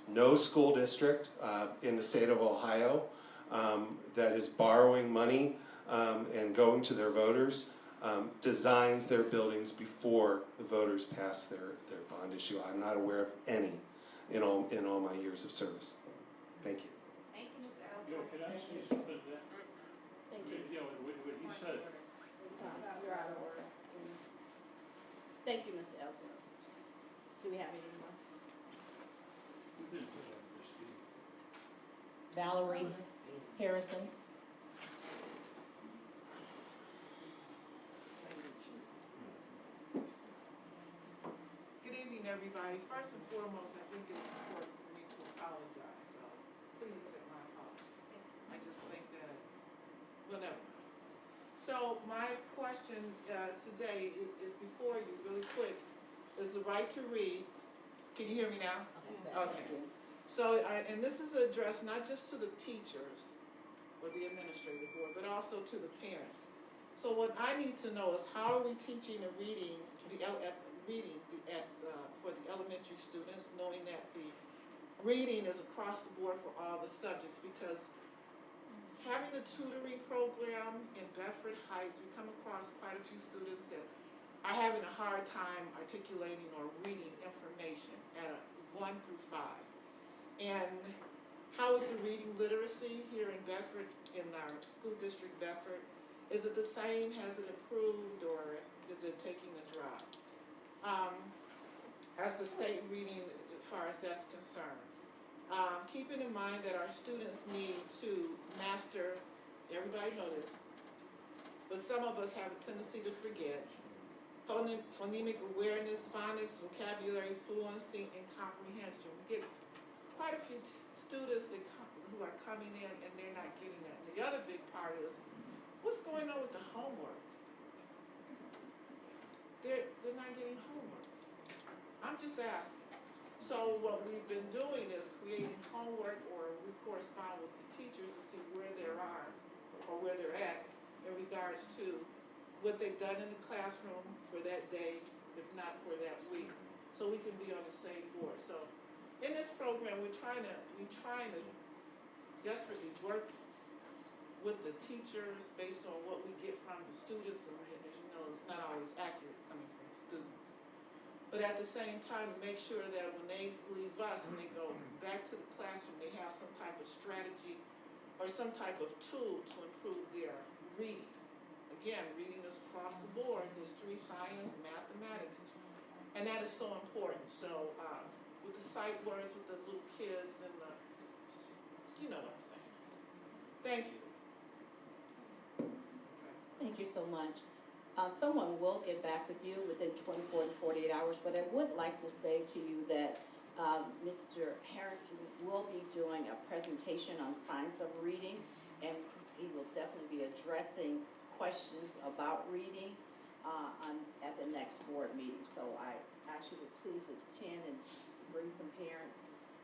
No school district in the state of Ohio that is borrowing money and going to their voters designs their buildings before the voters pass their bond issue. I'm not aware of any in all my years of service. Thank you. Thank you, Mr. Yo, Ellsworth. can I say something to that? Thank you. You know, what he said, You're out of order. Thank you, Mr. Ellsworth. Do we have any more? Valerie Harrison. Good evening, everybody. First and foremost, I think it's important for me to apologize, so please accept my apology. I just think that, well, never mind. So my question today is before you, really quick, is the right to read. Can you hear me now? Okay. So, and this is addressed not just to the teachers or the administrative board, but also to the parents. So what I need to know is how are we teaching the reading, for the elementary students, knowing that the reading is across the board for all the subjects, because having the tutoring program in Bedford Heights, we come across quite a few students that are having a hard time articulating or reading information at a 1 through 5. And how is the reading literacy here in Bedford, in our school district Bedford? Is it the same? Has it improved, or is it taking a drop? As the state reading, as far as that's concerned. Keeping in mind that our students need to master, everybody know this, but some of us have a tendency to forget, phonemic awareness, phonics, vocabulary, fluency, and comprehension. We get quite a few students who are coming in and they're not getting that. And the other big part is, what's going on with the homework? They're not getting homework. I'm just asking. So what we've been doing is creating homework, or we correspond with the teachers to see where they are or where they're at in regards to what they've done in the classroom for that day, if not for that week, so we can be on the same board. So in this program, we're trying to desperately work with the teachers based on what we get from the students, and as you know, it's not always accurate coming from the students. But at the same time, to make sure that when they leave us and they go back to the classroom, they have some type of strategy or some type of tool to improve their reading. Again, reading is across the board: history, science, mathematics, and that is so important. So with the sight words, with the little kids, and the, you know what I'm saying. Thank you. Thank you so much. Someone will get back with you within 24 to 48 hours, but I would like to say to you that Mr. Harrington will be doing a presentation on science of reading, and he will definitely be addressing questions about reading at the next board meeting. So I actually would please attend and bring some parents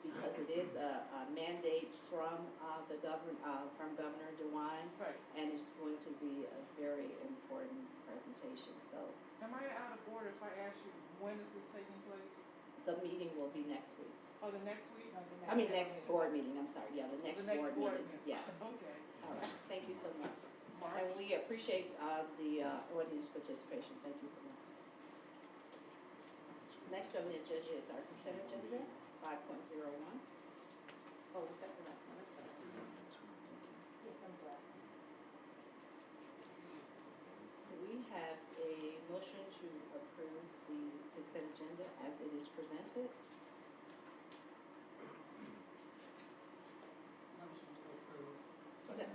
because it is a mandate from from Governor DeWine, Right. and it's going to be a very important presentation. So Am I out of order if I ask you, when is this taking place? the meeting will be next week. Oh, the next week? I mean, next board meeting, I'm sorry, yeah, the next board meeting, yes. Okay. All right, thank you so much. March. And we appreciate the audience participation, thank you so much. Next on the agenda is our consent agenda, 5.01. Oh, was that the last one? I'm sorry. Yeah, that was the last one. Do we have a motion to approve the consent agenda as it is presented? Motion to approve. Okay.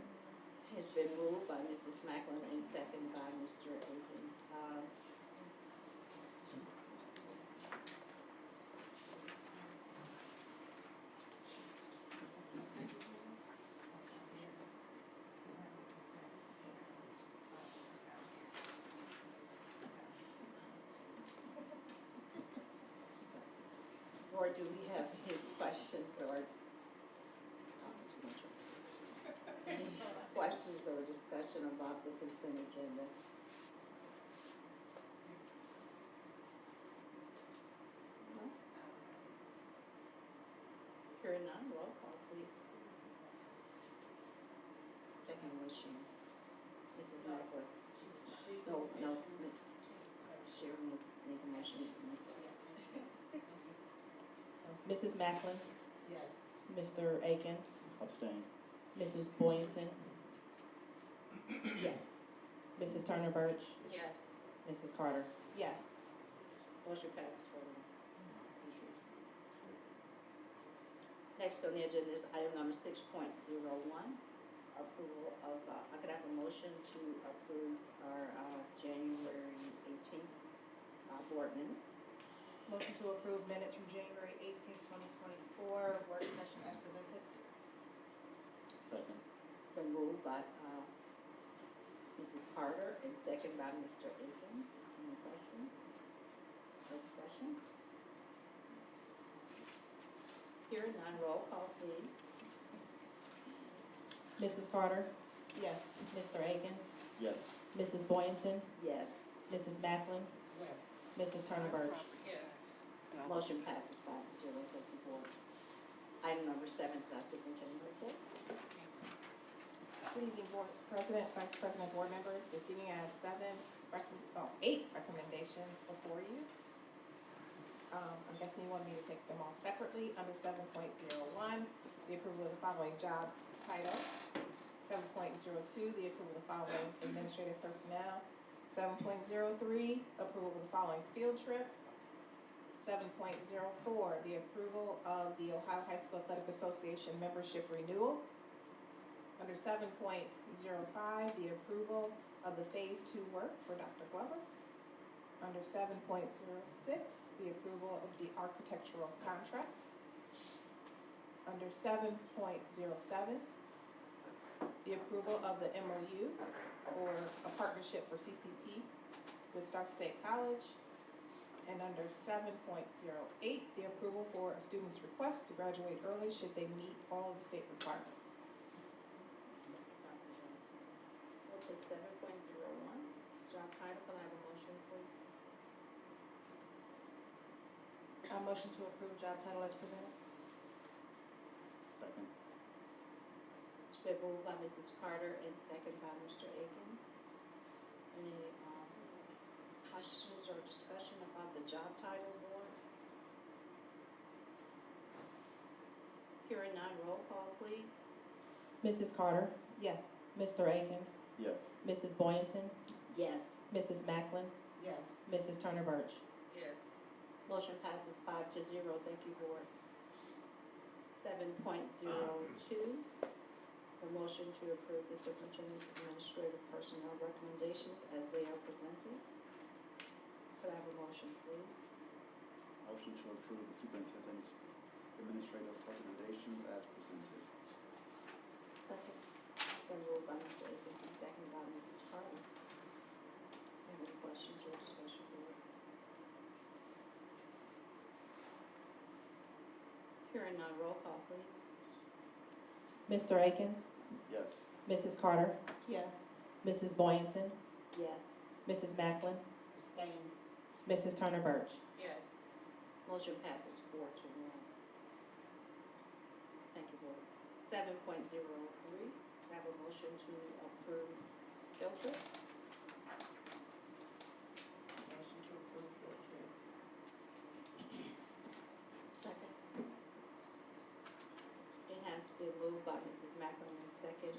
Has been moved by Mrs. Macklin and second by Mr. Akins. Or do we have any questions or discussion about the consent agenda? No? Hearing none, roll call please. Second motion, Mrs. Mackler. No, Sharon, let's make a motion. Mrs. Macklin, Yes. Mr. Akins, Abstain. Mrs. Boynton, Yes. Mrs. Turner Birch, Yes. Mrs. Carter. Yes. Motion passes 4-1. Next on the agenda is item number 6.01, approval of, I could have a motion to approve our January 18th board minutes. Motion to approve minutes from January 18th, 2024, work session as presented. Second. It's been moved by Mrs. Carter and second by Mr. Akins. Any questions or discussion? Hearing none, roll call please. Mrs. Carter, Yes. Mr. Akins, Yes. Mrs. Boynton, Yes. Mrs. Macklin, Yes. Mrs. Turner Birch. Yes. Motion passes 5-0. Thank you, board. Item number 7 is our superintendent report. Good evening, Board President, Vice President, Board members. This evening I have 8 recommendations before you. I'm guessing you want me to take them all separately. Under 7.01, the approval of the following job title. 7.02, the approval of the following administrative personnel. 7.03, approval of the following field trip. 7.04, the approval of the Ohio High School Athletic Association membership renewal. Under 7.05, the approval of the Phase 2 work for Dr. Glover. Under 7.06, the approval of the architectural contract. Under 7.07, the approval of the MOU for a partnership for CCP with Stark State College. And under 7.08, the approval for a student's request to graduate early should they meet all of the state requirements. Dr. Johnson. We'll take 7.01, job title. Can I have a motion, please? Motion to approve job title as presented. Second. It's been moved by Mrs. Carter and second by Mr. Akins. Any questions or discussion about the job title, board? Hearing none, roll call please. Mrs. Carter, Yes. Mr. Akins, Yes. Mrs. Boynton, Yes. Mrs. Macklin, Yes. Mrs. Turner Birch. Yes. Motion passes 5-0. Thank you, board. 7.02, the motion to approve the superintendent's administrative personnel recommendations as they are presented. Could I have a motion, please? Motion to approve the superintendent's administrative recommendations as presented. Second. Been moved by Mr. Akins and second by Mrs. Carter. Any questions or discussion, board? Hearing none, roll call, please. Mr. Akins? Yes. Mrs. Carter? Yes. Mrs. Boynton? Yes. Mrs. Macklin? Abstain. Mrs. Turner Birch? Yes. Motion passes 4-1. Thank you, Board. 7.03, have a motion to approve field trip. Motion to approve field trip. Second. It has been moved by Mrs. Macklin and second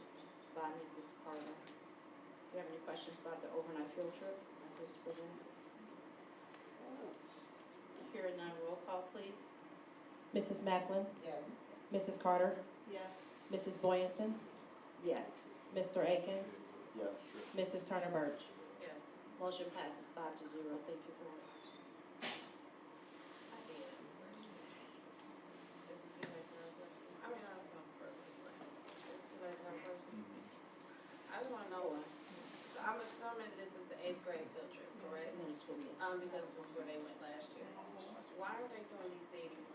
by Mrs. Carter. Do you have any questions about the overnight field trip as it's presented? Hearing none, roll call, please. Mrs. Macklin? Yes. Mrs. Carter? Yes. Mrs. Boynton? Yes. Mr. Akins? Yes. Mrs. Turner Birch? Yes. Motion passes 5-0. Thank you, Board. I just wanna know, I'm assuming this is the 8th grade field trip, correct? Middle school, yes. Because this is where they went last year. Why are they doing DC anymore?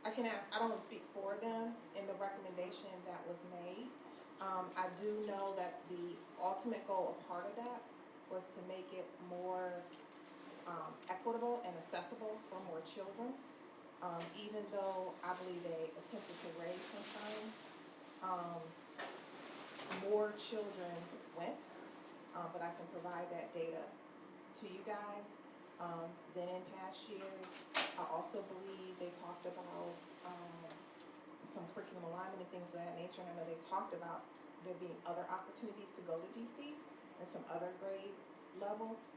I can ask, I don't want to speak for them in the recommendation that was made. I do know that the ultimate goal, a part of that, was to make it more equitable and accessible for more children. Even though I believe they attempted to raise some funds, more children went, but I can provide that data to you guys. Than in past years. I also believe they talked about some curriculum alignment and things of that nature, and I know they talked about there being other opportunities to go to DC and some other grade levels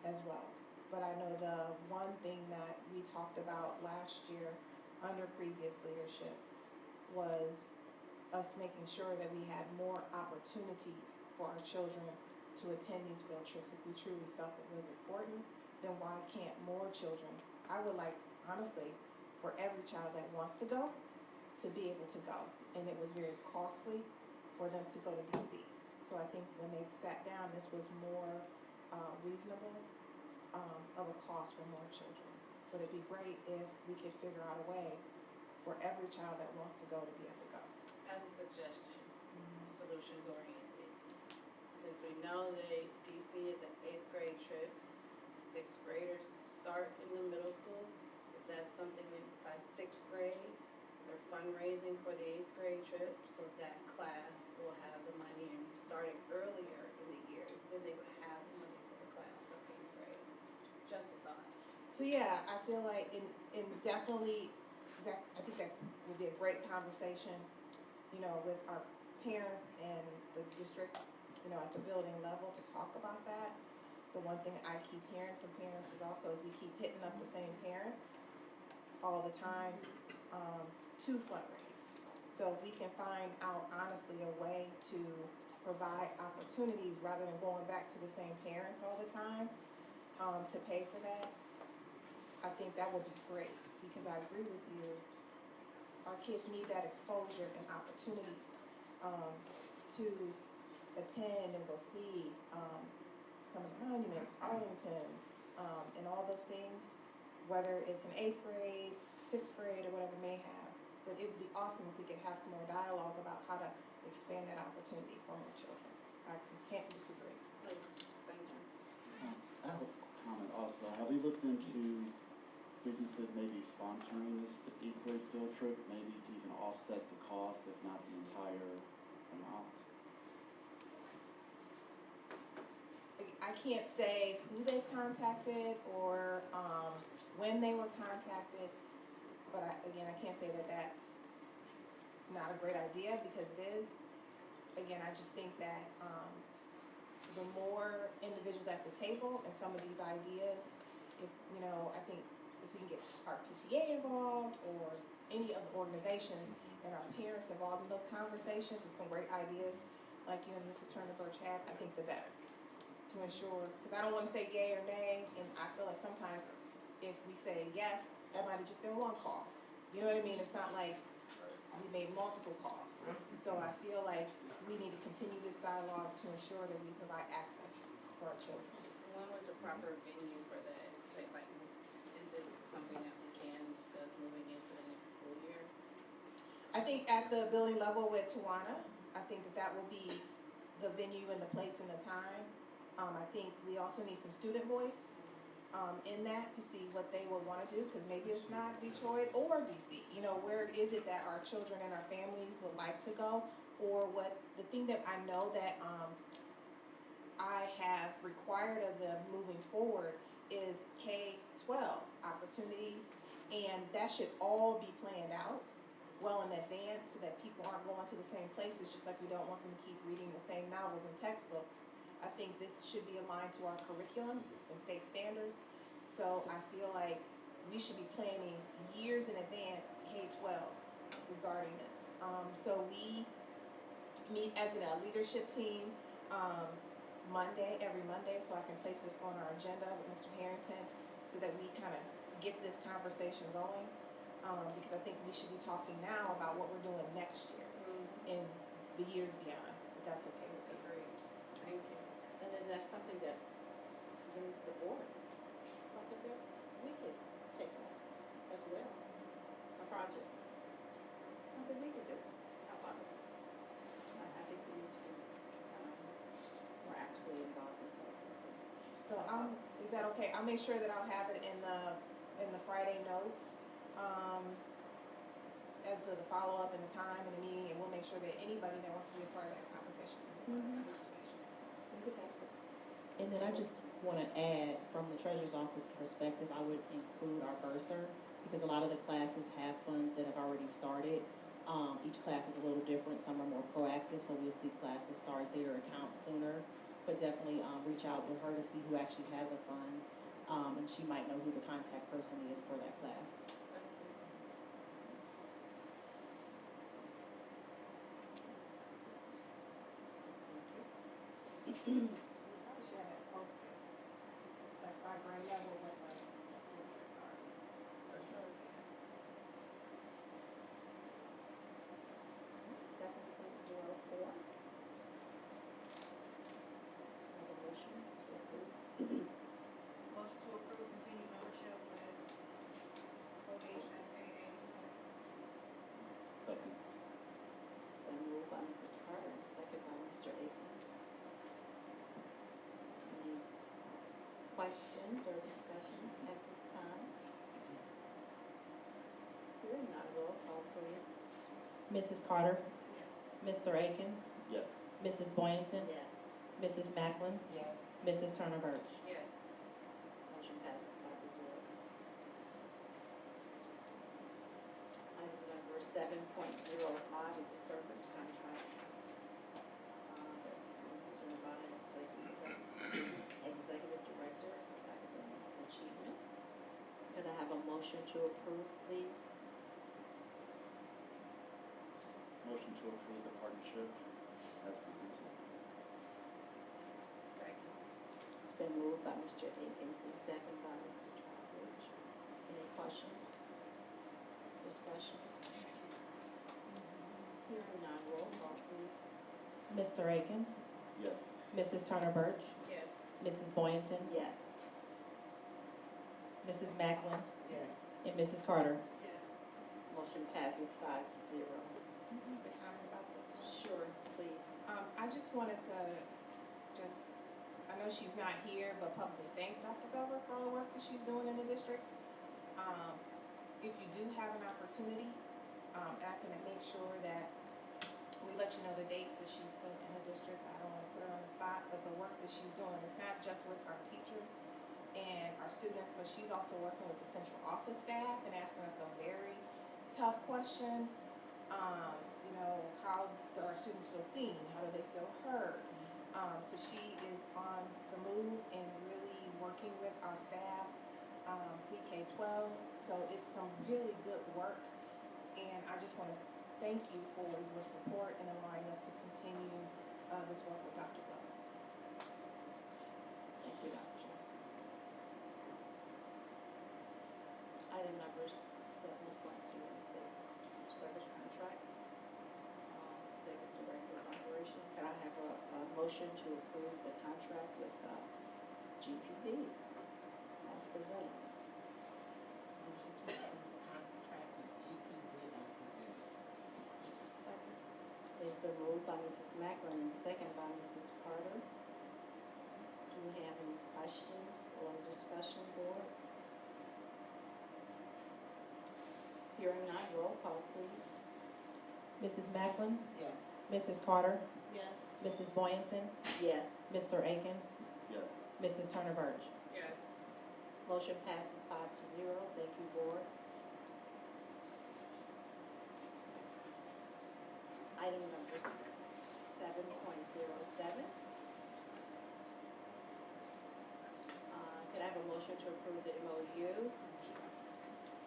as well. But I know the one thing that we talked about last year under previous leadership was us making sure that we had more opportunities for our children to attend these field trips if we truly felt it was important. Then why can't more children? I would like, honestly, for every child that wants to go, to be able to go. And it was very costly for them to go to DC. So I think when they sat down, this was more reasonable of a cost for more children. But it'd be great if we could figure out a way for every child that wants to go to be able to go. As a suggestion, solutions oriented. Since we know that DC is an 8th grade trip, 6th graders start in the middle school. If that's something that by 6th grade, they're fundraising for the 8th grade trip, so that class will have the money and starting earlier in the years, then they would have the money for the class for 8th grade. Just a thought. So yeah, I feel like in definitely that, I think that would be a great conversation, you know, with our parents and the district, you know, at the building level to talk about that. The one thing I keep hearing from parents is also is we keep hitting up the same parents all the time to fundraise. So if we can find out honestly a way to provide opportunities rather than going back to the same parents all the time to pay for that, I think that would be great, because I agree with you. Our kids need that exposure and opportunities to attend and go see some of the monuments, Arlington, and all those things, whether it's in 8th grade, 6th grade, or whatever it may have. But it would be awesome if we could have some more dialogue about how to expand that opportunity for more children. I can't disagree. Thank you. I have a comment also. Have we looked into businesses maybe sponsoring this 8th grade field trip, maybe to even offset the cost, if not the entire amount? I can't say who they've contacted or when they were contacted, but I can't say that that's not a great idea, because it is. Again, I just think that the more individuals at the table and some of these ideas, if, you know, I think if we can get our PTA involved or any of the organizations and our parents involved in those conversations with some great ideas like you and Mrs. Turner Birch had, I think the better. To ensure, because I don't want to say yay or nay, and I feel like sometimes if we say yes, that might have just been one call. You know what I mean? It's not like we made multiple calls. So I feel like we need to continue this dialogue to ensure that we provide access for our children. When was the proper venue for that? Like, is this something that we can discuss moving into the next school year? I think at the building level with Tawana, I think that will be the venue and the place and the time. I think we also need some student voice in that to see what they would want to do, because maybe it's not Detroit or DC. You know, where is it that our children and our families would like to go, or what the thing that I know that I have required of them moving forward is K-12 opportunities, and that should all be planned out well in advance so that people aren't going to the same places, just like we don't want them to keep reading the same novels and textbooks. I think this should be aligned to our curriculum and state standards. So I feel like we should be planning years in advance, K-12, regarding this. So we meet as a leadership team every Monday, so I can place this on our agenda with Mr. Harrington so that we kind of get this conversation going. Because I think we should be talking now about what we're doing next year and the years beyond, if that's okay with you. Agreed. Thank you. And then that's something that the board, something that we could take on as well, a project, something we could do. How about it? I think we need to be more actively involved in some of these things. So is that okay? I'll make sure that I'll have it in the Friday notes, as the follow-up and the time and the meeting, and we'll make sure that anybody that wants to be a part of that conversation can be a part of that conversation. And then I just want to add, from the treasurer's office perspective, I would include our bursar, because a lot of the classes have funds that have already started. Each class is a little different. Some are more proactive, so we'll see classes start their account sooner. But definitely reach out with her to see who actually has a fund, and she might know who the contact person is for that class. We probably should have it posted, like by grade level, what the subjects are. For sure. 7.04. Have a motion to approve. Motion to approve continued membership with OHSAA. Second. Been moved by Mrs. Carter and second by Mr. Akins. Any questions or discussions at this time? Hearing none, roll call please. Mrs. Carter? Mr. Akins? Yes. Mrs. Boynton? Yes. Mrs. Macklin? Yes. Mrs. Turner Birch? Yes. Motion passes 5-0. Item number 7.05 is a service contract. That's presented by Executive Director of Academic Achievement. Could I have a motion to approve, please? Motion to approve the partnership as presented. Second. It's been moved by Mr. Akins and second by Mrs. Trowbridge. Any questions? Discussion? Hearing none, roll call please. Mr. Akins? Yes. Mrs. Turner Birch? Yes. Mrs. Boynton? Yes. Mrs. Macklin? Yes. And Mrs. Carter? Yes. Motion passes 5-0. The comment about this one. Sure, please. I just wanted to I know she's not here, but publicly thank Dr. Felber for all the work that she's doing in the district. If you do have an opportunity, I can make sure that we let you know the dates that she's still in the district. I don't want to put her on the spot, but the work that she's doing is not just with our teachers and our students, but she's also working with the central office staff and asking us some very tough questions. How do our students feel seen? How do they feel heard? So she is on the move and really working with our staff, pre-K-12. So it's some really good work. And I just want to thank you for your support and allowing us to continue this work with Dr. Glover. Thank you, Dr. Johnson. Item number 7.06, service contract. Executive Director of Operations. consideration. Can I have a motion to approve the contract with, GPD as presented? Motion to approve contract with GPD as presented. Second. It's been moved by Mrs. Macklin and second by Mrs. Carter. Do we have any questions or discussion, board? Hearing none, roll call, please. Mrs. Macklin, Yes. Mrs. Carter, Yes. Mrs. Boynton, Yes. Mr. Akins, Yes. Mrs. Turner Birch. Yes. Motion passes 5-0. Thank you, board. Item number 7.07. Could I have a motion to approve the MOU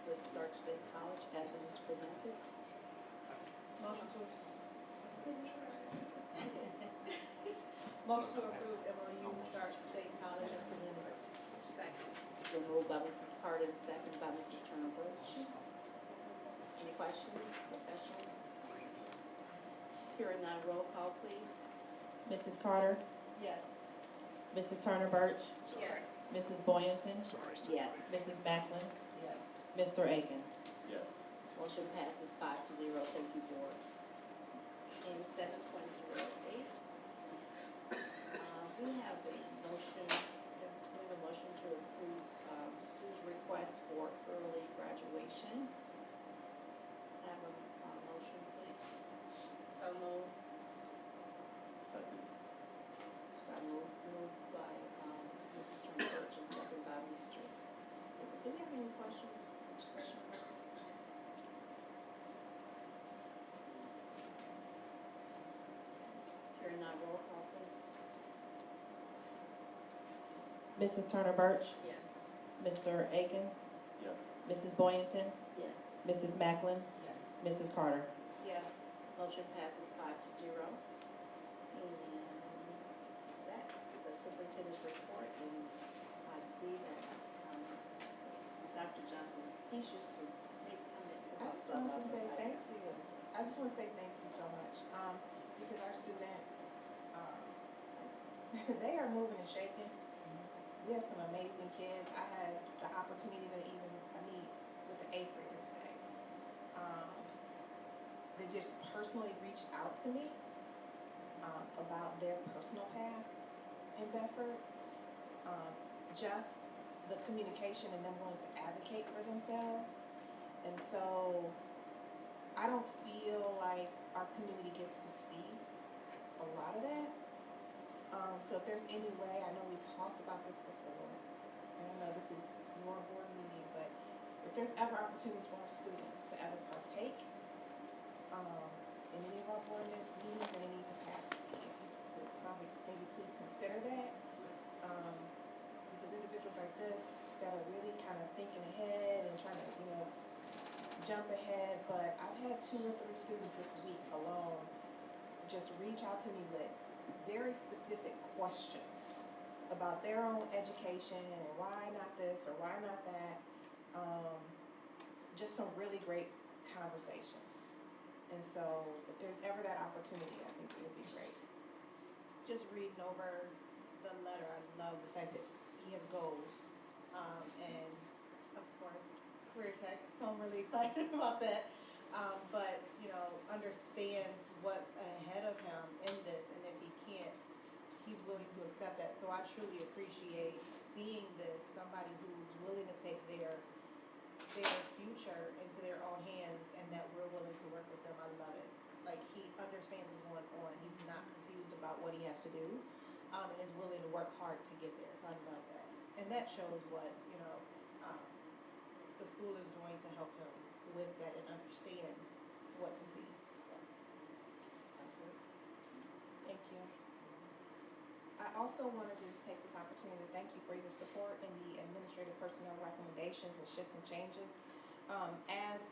with Stark State College as it is presented? Motion to. Motion to approve MOU Stark State College as presented. Second. It's been moved by Mrs. Carter and second by Mrs. Turner Birch. Any questions, discussion? Hearing none, roll call, please. Mrs. Carter, Yes. Mrs. Turner Birch, Yes. Mrs. Boynton, Yes. Mrs. Macklin, Yes. Mr. Akins. Yes. Motion passes 5-0. Thank you, board. In 7.08, we have a motion to approve, schools' request for early graduation. Have a motion, please. So moved. Second. It's been moved by, Mrs. Turner Birch and second by Mr. Davis. Do we have any questions, discussion? Hearing none, roll call, please. Mrs. Turner Birch, Yes. Mr. Akins, Yes. Mrs. Boynton, Yes. Mrs. Macklin, Yes. Mrs. Carter. Yes. Motion passes 5-0. And that's the superintendent's report, and I see that, Dr. Johnson, he's used to make comments I about just stuff. wanted to say thank you. I just want to say thank you so much, because our student, they are moving and shaking. We have some amazing kids. I had the opportunity to even meet with the 8th grader today. They just personally reached out to me, about their personal path in Bedford. Just the communication and them wanting to advocate for themselves. And so I don't feel like our community gets to see a lot of that. So if there's any way, I know we talked about this before, and I know this is your board meeting, but if there's ever opportunities for our students to ever partake, in any of our board meetings in any capacity, if you could probably maybe please consider that. Because individuals like this that are really kind of thinking ahead and trying to, jump ahead, but I've had 2 or 3 students this week alone just reach out to me with very specific questions about their own education and why not this or why not that. Just some really great conversations. And so if there's ever that opportunity, I think it would be great. Just reading over the letter, I love the fact that he has goals, and of course, career tech, so I'm really excited about that. But, understands what's ahead of him in this, and if he can't, he's willing to accept that. So I truly appreciate seeing this, somebody who's willing to take their future into their own hands, and that we're willing to work with them. I love it. Like, he understands what's going on. He's not confused about what he has to do, and is willing to work hard to get there. So I love that. And that shows what, the school is doing to help him with that and understand what to see. Thank you. I also wanted to just take this opportunity to thank you for your support in the administrative personnel recommendations and shifts and changes. As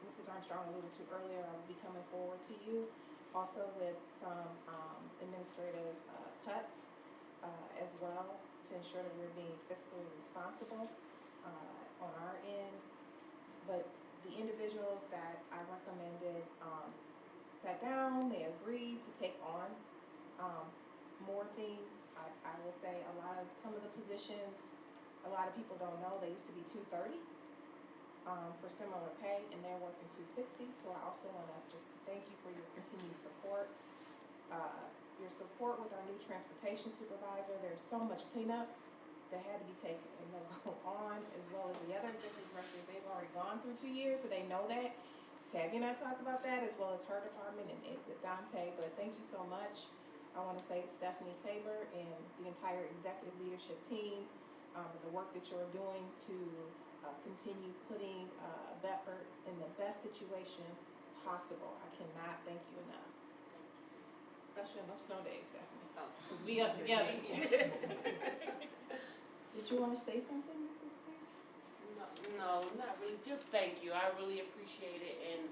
Mrs. Armstrong alluded to earlier, I will be coming forward to you also with some administrative cuts as well to ensure that we're being fiscally responsible on our end. But the individuals that I recommended sat down, they agreed to take on, more things. I will say some of the positions, a lot of people don't know, they used to be $230, for similar pay, and they're working $260. So I also wanna just thank you for your continued support. Your support with our new transportation supervisor. There's so much cleanup that had to be taken and they'll go on, as well as the other executive directors. They've already gone through 2 years, so they know that. Tabby and I talk about that, as well as her department and with Dante, but thank you so much. I wanna say to Stephanie Tabor and the entire executive leadership team, the work that you're doing to continue putting Bedford in the best situation possible. I cannot thank you enough. Especially on those snow days, Stephanie. Oh. 'Cause we up together. Did you wanna say something, Mrs. Taylor? No, not really, just thank you, I really appreciate it, and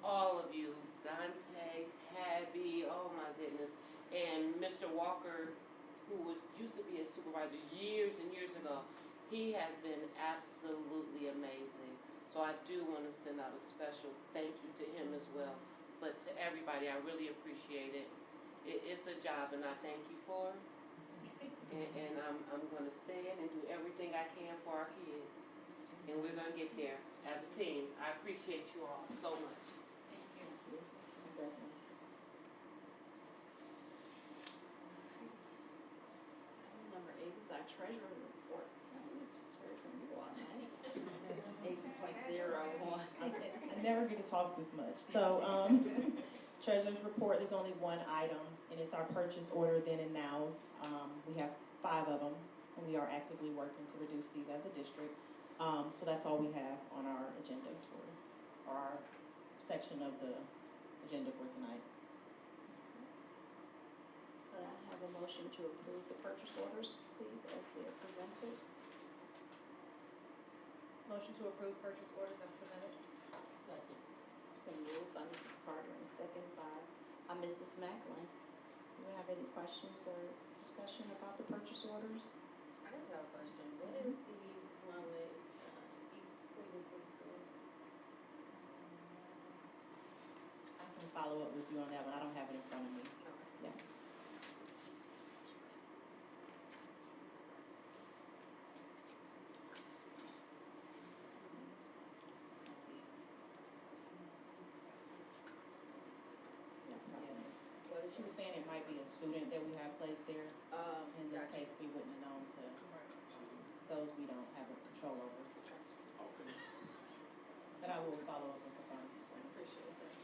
all of you, Dante, Tabby, oh my goodness, and Mr. Walker, who used to be a supervisor years and years ago, he has been absolutely amazing. So I do wanna send out a special thank you to him as well, but to everybody, I really appreciate it. It's a job and I thank you for it. And I'm gonna stand and do everything I can for our kids. And we're gonna get there as a team. I appreciate you all so much. Congratulations. Number 8 is our treasurer report. We just heard from you all night. 8.01. I never get to talk this much. So, treasurer's report, there's only one item, and it's our purchase order then and nows. We have 5 of them, and we are actively working to reduce these as a district. So that's all we have on our agenda for our section of the agenda for tonight. Could I have a motion to approve the purchase orders, please, as they are presented? Motion to approve purchase orders as presented. Second. It's been moved by Mrs. Carter and second by Mrs. Macklin. Do you have any questions or discussion about the purchase orders? I just have a question. What is the one with East Cleveland City Schools? I can follow up with you on that one. I don't have it in front of me. Okay. Yeah. What is She was yours? saying it might be a student that we have placed there. In this Gotcha. case, we wouldn't have known to, those we don't have a control over. But I will follow up and confirm. Appreciate that.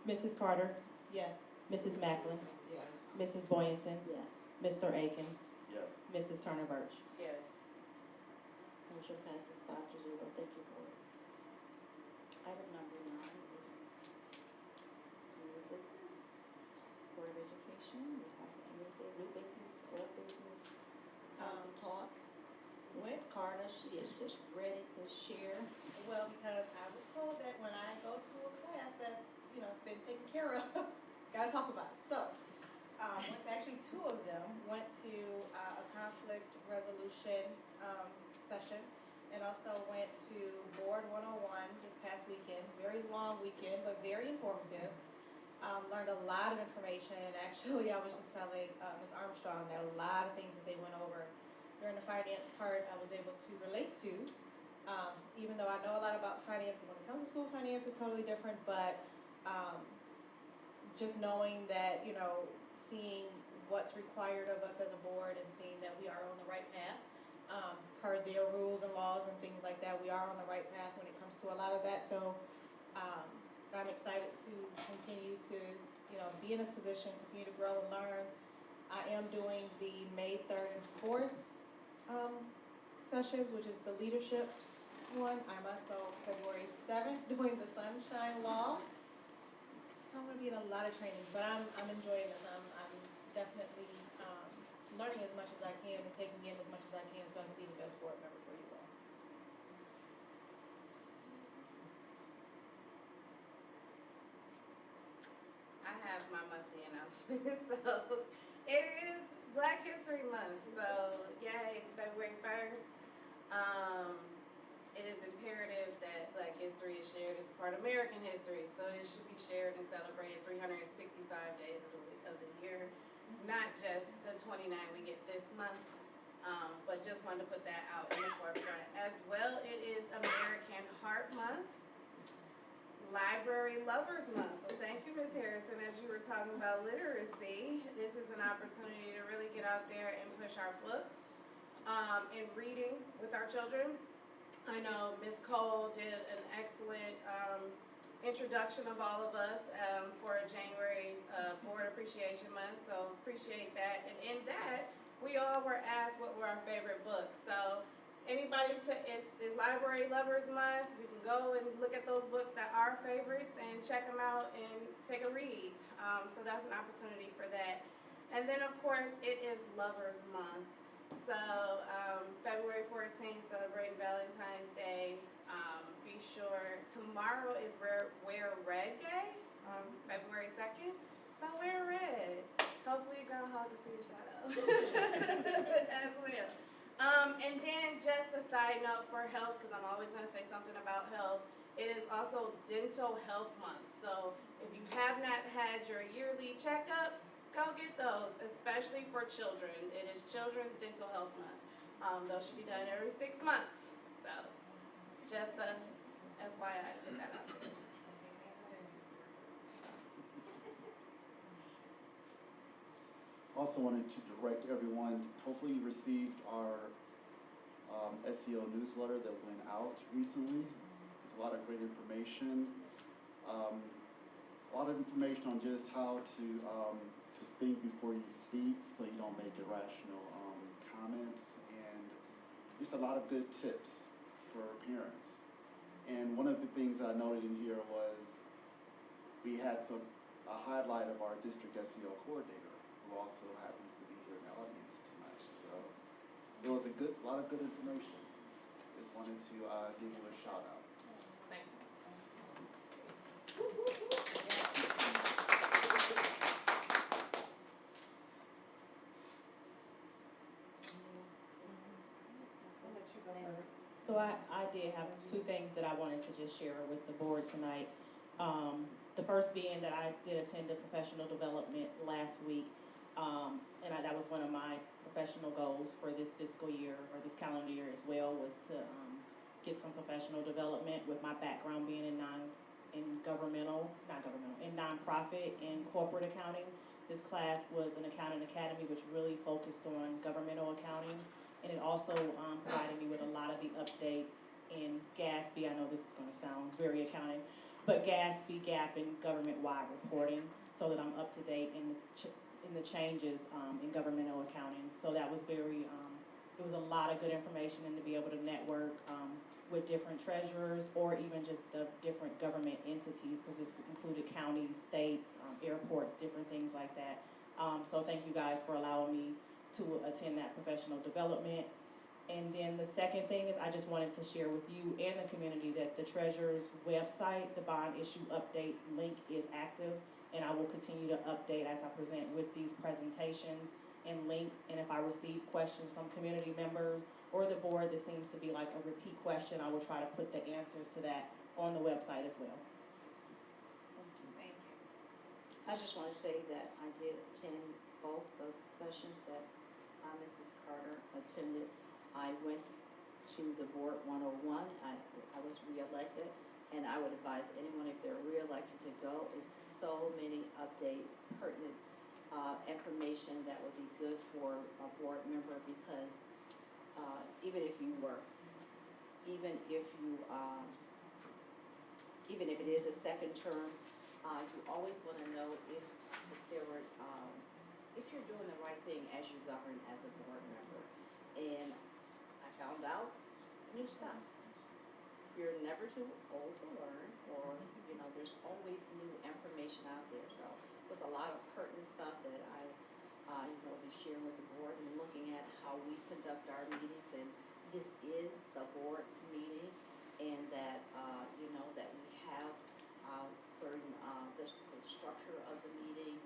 Mrs. Carter, Yes. Mrs. Macklin, Yes. Mrs. Boynton, Yes. Mr. Akins, Yes. Mrs. Turner Birch. Yes. Motion passes 5-0. Thank you, board. Item number 9 is new business, Board of Education. We have anything, new business, old business, time to talk. Mrs. Carter, she is just ready to share. Well, because I was told that when I go to a class that's, been taken care of, gotta talk about it. So, went to actually 2 of them, went to a conflict resolution session, and also went to Board 101 this past weekend. Very long weekend, but very informative. Learned a lot of information, and actually I was just telling Ms. Armstrong that a lot of things that they went over during the finance part I was able to relate to. Even though I know a lot about finance, but when it comes to school finance, it's totally different, but just knowing that, seeing what's required of us as a board and seeing that we are on the right path, per their rules and laws and things like that, we are on the right path when it comes to a lot of that. So I'm excited to continue to, be in this position, continue to grow and learn. I am doing the May 3rd and 4th sessions, which is the leadership one. I'm also February 7th doing the Sunshine Law. So I'm gonna be in a lot of trainings, but I'm enjoying this. I'm definitely learning as much as I can and taking in as much as I can so I can be the best board member for you all. I have my monthly announcement, so it Black History Month, so yay, it's February 1st. It is imperative that Black history is shared as a part of American history, so it should be shared and celebrated 365 days of the year, not just the 29 we get this month. But just wanted to put that out in the forefront. As well, it is American Heart Month, Library Lovers Month. So thank you, Ms. Harrison, as you were talking about literacy. This is an opportunity to really get out there and push our books and reading with our children. I know Ms. Cole did an excellent introduction of all of us for January's Board Appreciation Month, so appreciate that. And in that, we all were asked what were our favorite books. So anybody, it's Library Lovers Month. You can go and look at those books that are favorites and check them out and take a read. So that's an opportunity for that. And then, of course, it is Lovers Month. So February 14th, celebrating Valentine's Day. Be sure, tomorrow is Wear Red Day, February 2nd. So wear red. Hopefully your groundhog will see a shadow as well. And then just a side note for health, because I'm always going to say something about health, it is also Dental Health Month. So if you have not had your yearly checkups, go get those, especially for children. It is Children's Dental Health Month. Those should be done every 6 months. So just a FYI, put that out there. Also wanted to direct everyone, hopefully you received our SEO newsletter that went out recently. There's a lot of great information. A lot of information on just how to think before you speak so you don't make irrational comments, and just a lot of good tips for parents. And one of the things I noted in here was we had a highlight of our district SEO coordinator, who also happens to be here in the audience tonight. So it was a lot of good information. Just wanted to give you a shout out. Thank you. I'll let you go first. So I did have 2 things that I wanted to just share with the board tonight. The first being that I did attend a professional development last week, and that was one of my professional goals for this fiscal year, or this calendar year as well, was to get some professional development with my background being in nonprofit and corporate accounting. This class was an accounting academy which really focused on governmental accounting, and it also provided me with a lot of the updates in GASB. I know this is going to sound very accounting, but GASB, GAAP, and government-wide reporting, so that I'm up to date in the changes in governmental accounting. So that was it was a lot of good information, and to be able to network with different treasurers or even just the different government entities, because this included counties, states, airports, different things like that. So thank you guys for allowing me to attend that professional development. And then the second thing is I just wanted to share with you and the community that the treasurer's website, the bond issue update link, is active, and I will continue to update as I present with these presentations and links. And if I receive questions from community members or the board that seems to be like a repeat question, I will try to put the answers to that on the website as well. Thank you. I just want to say that I did attend both those sessions that Mrs. Carter attended. I went to the board 101. I was reelected, and I would advise anyone, if they're reelected, to go. It's so many updates, pertinent information that would be good for a board member, because even if it is a second term, you always want to know if you're doing the right thing as you govern as a board member. And I found out new stuff. You're never too old to learn, or there's always new information out there. So there's a lot of pertinent stuff that I will be sharing with the board, and looking at how we conduct our meetings. And this is the board's meeting, and that that we have certain the structure of the meeting,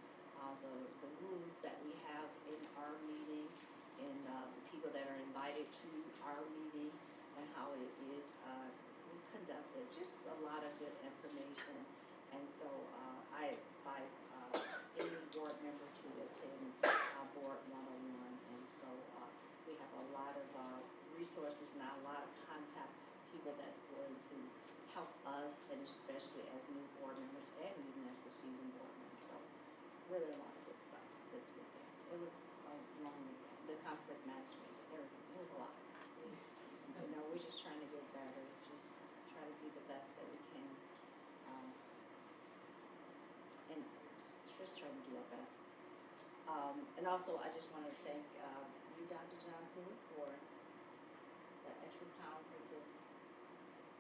the rules that we have in our meeting and, the people that are invited to our meeting and how it is, conducted, just a lot of good information. And so, I advise, any board member to attend, Board 101. And so, we have a lot of, resources now, a lot of contact people that's going to help us, and especially as new board members and even as a seasoned board member. So, really a lot of good stuff this weekend. It was a long weekend, the conflict management, everything, it was a lot. You know, we're just trying to get better, just try to be the best that we can, and just trying to do our best. And also, I just want to thank, you, Dr. Johnson, for the extra pounds with the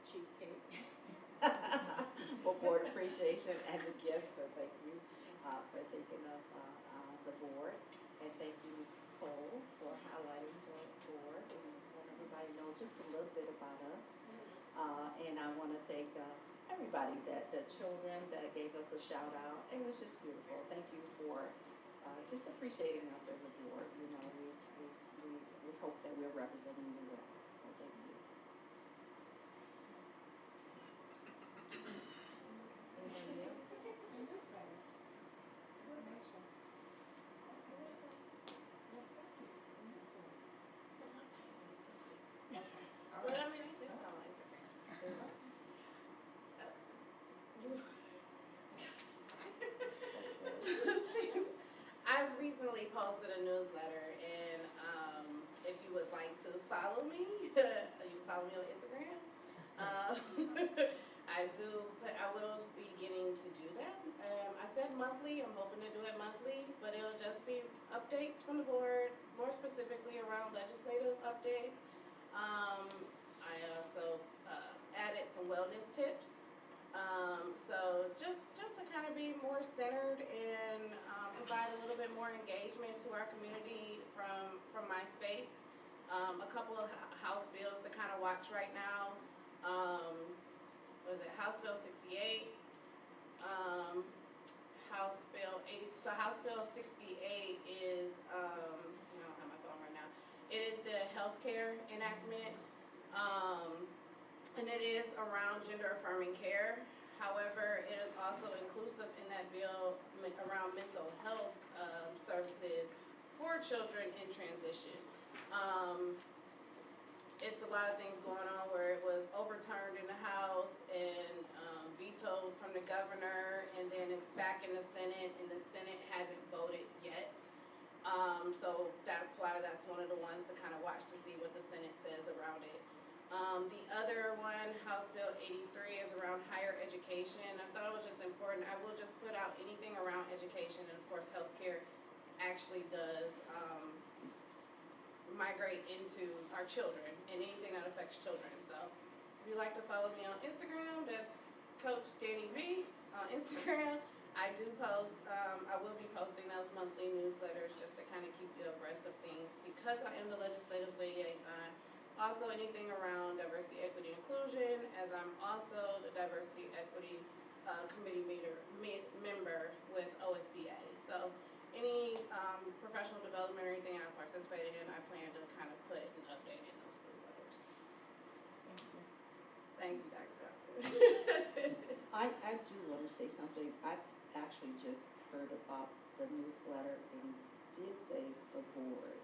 cheesecake. For board appreciation and the gifts, so thank you, for thinking of, the board. And thank you, Mrs. Cole, for highlighting the board and letting everybody know just a little bit about us. And I want to thank, everybody, the children that gave us a shout out. It was just beautiful. Thank you for, just appreciating us as a board. You know, we hope that we're representing you well. So thank you. Anybody else? But I mean, I think it's on my Instagram. I recently posted a newsletter, and if you would like to follow me, you can follow me on Instagram. I will be getting to do that. I said monthly, I'm hoping to do it monthly, but it'll just be updates from the board, more specifically around legislative updates. I also added some wellness tips. So just to kind of be more centered and provide a little bit more engagement to our community from my space. A couple of House bills to kind of watch right now. Was it House Bill 68? House Bill 80. So House Bill 68 is I don't have my phone right now. It is the healthcare enactment. And it is around gender affirming care. However, it is also inclusive in that bill around mental health services for children in transition. It's a lot of things going on where it was overturned in the House and vetoed from the governor, and then it's back in the Senate, and the Senate hasn't voted yet. So that's why that's one of the ones to kind of watch to see what the Senate says around it. The other one, House Bill 83, is around higher education. I thought it was just important. I will just put out anything around education, and of course healthcare actually does migrate into our children and anything that affects children. So if you'd like to follow me on Instagram, that's Coach Danny B on Instagram. I do post, I will be posting those monthly newsletters just to kind of keep you abreast of things because I am the legislative liaison. Also anything around diversity, equity, inclusion, as I'm also the diversity, equity committee member with OSBA. So any professional development or anything I've participated in, I plan to kind of put an update in those newsletters. Thank you, Dr. Johnson. I do want to say something. I actually just heard about the newsletter and did say the board.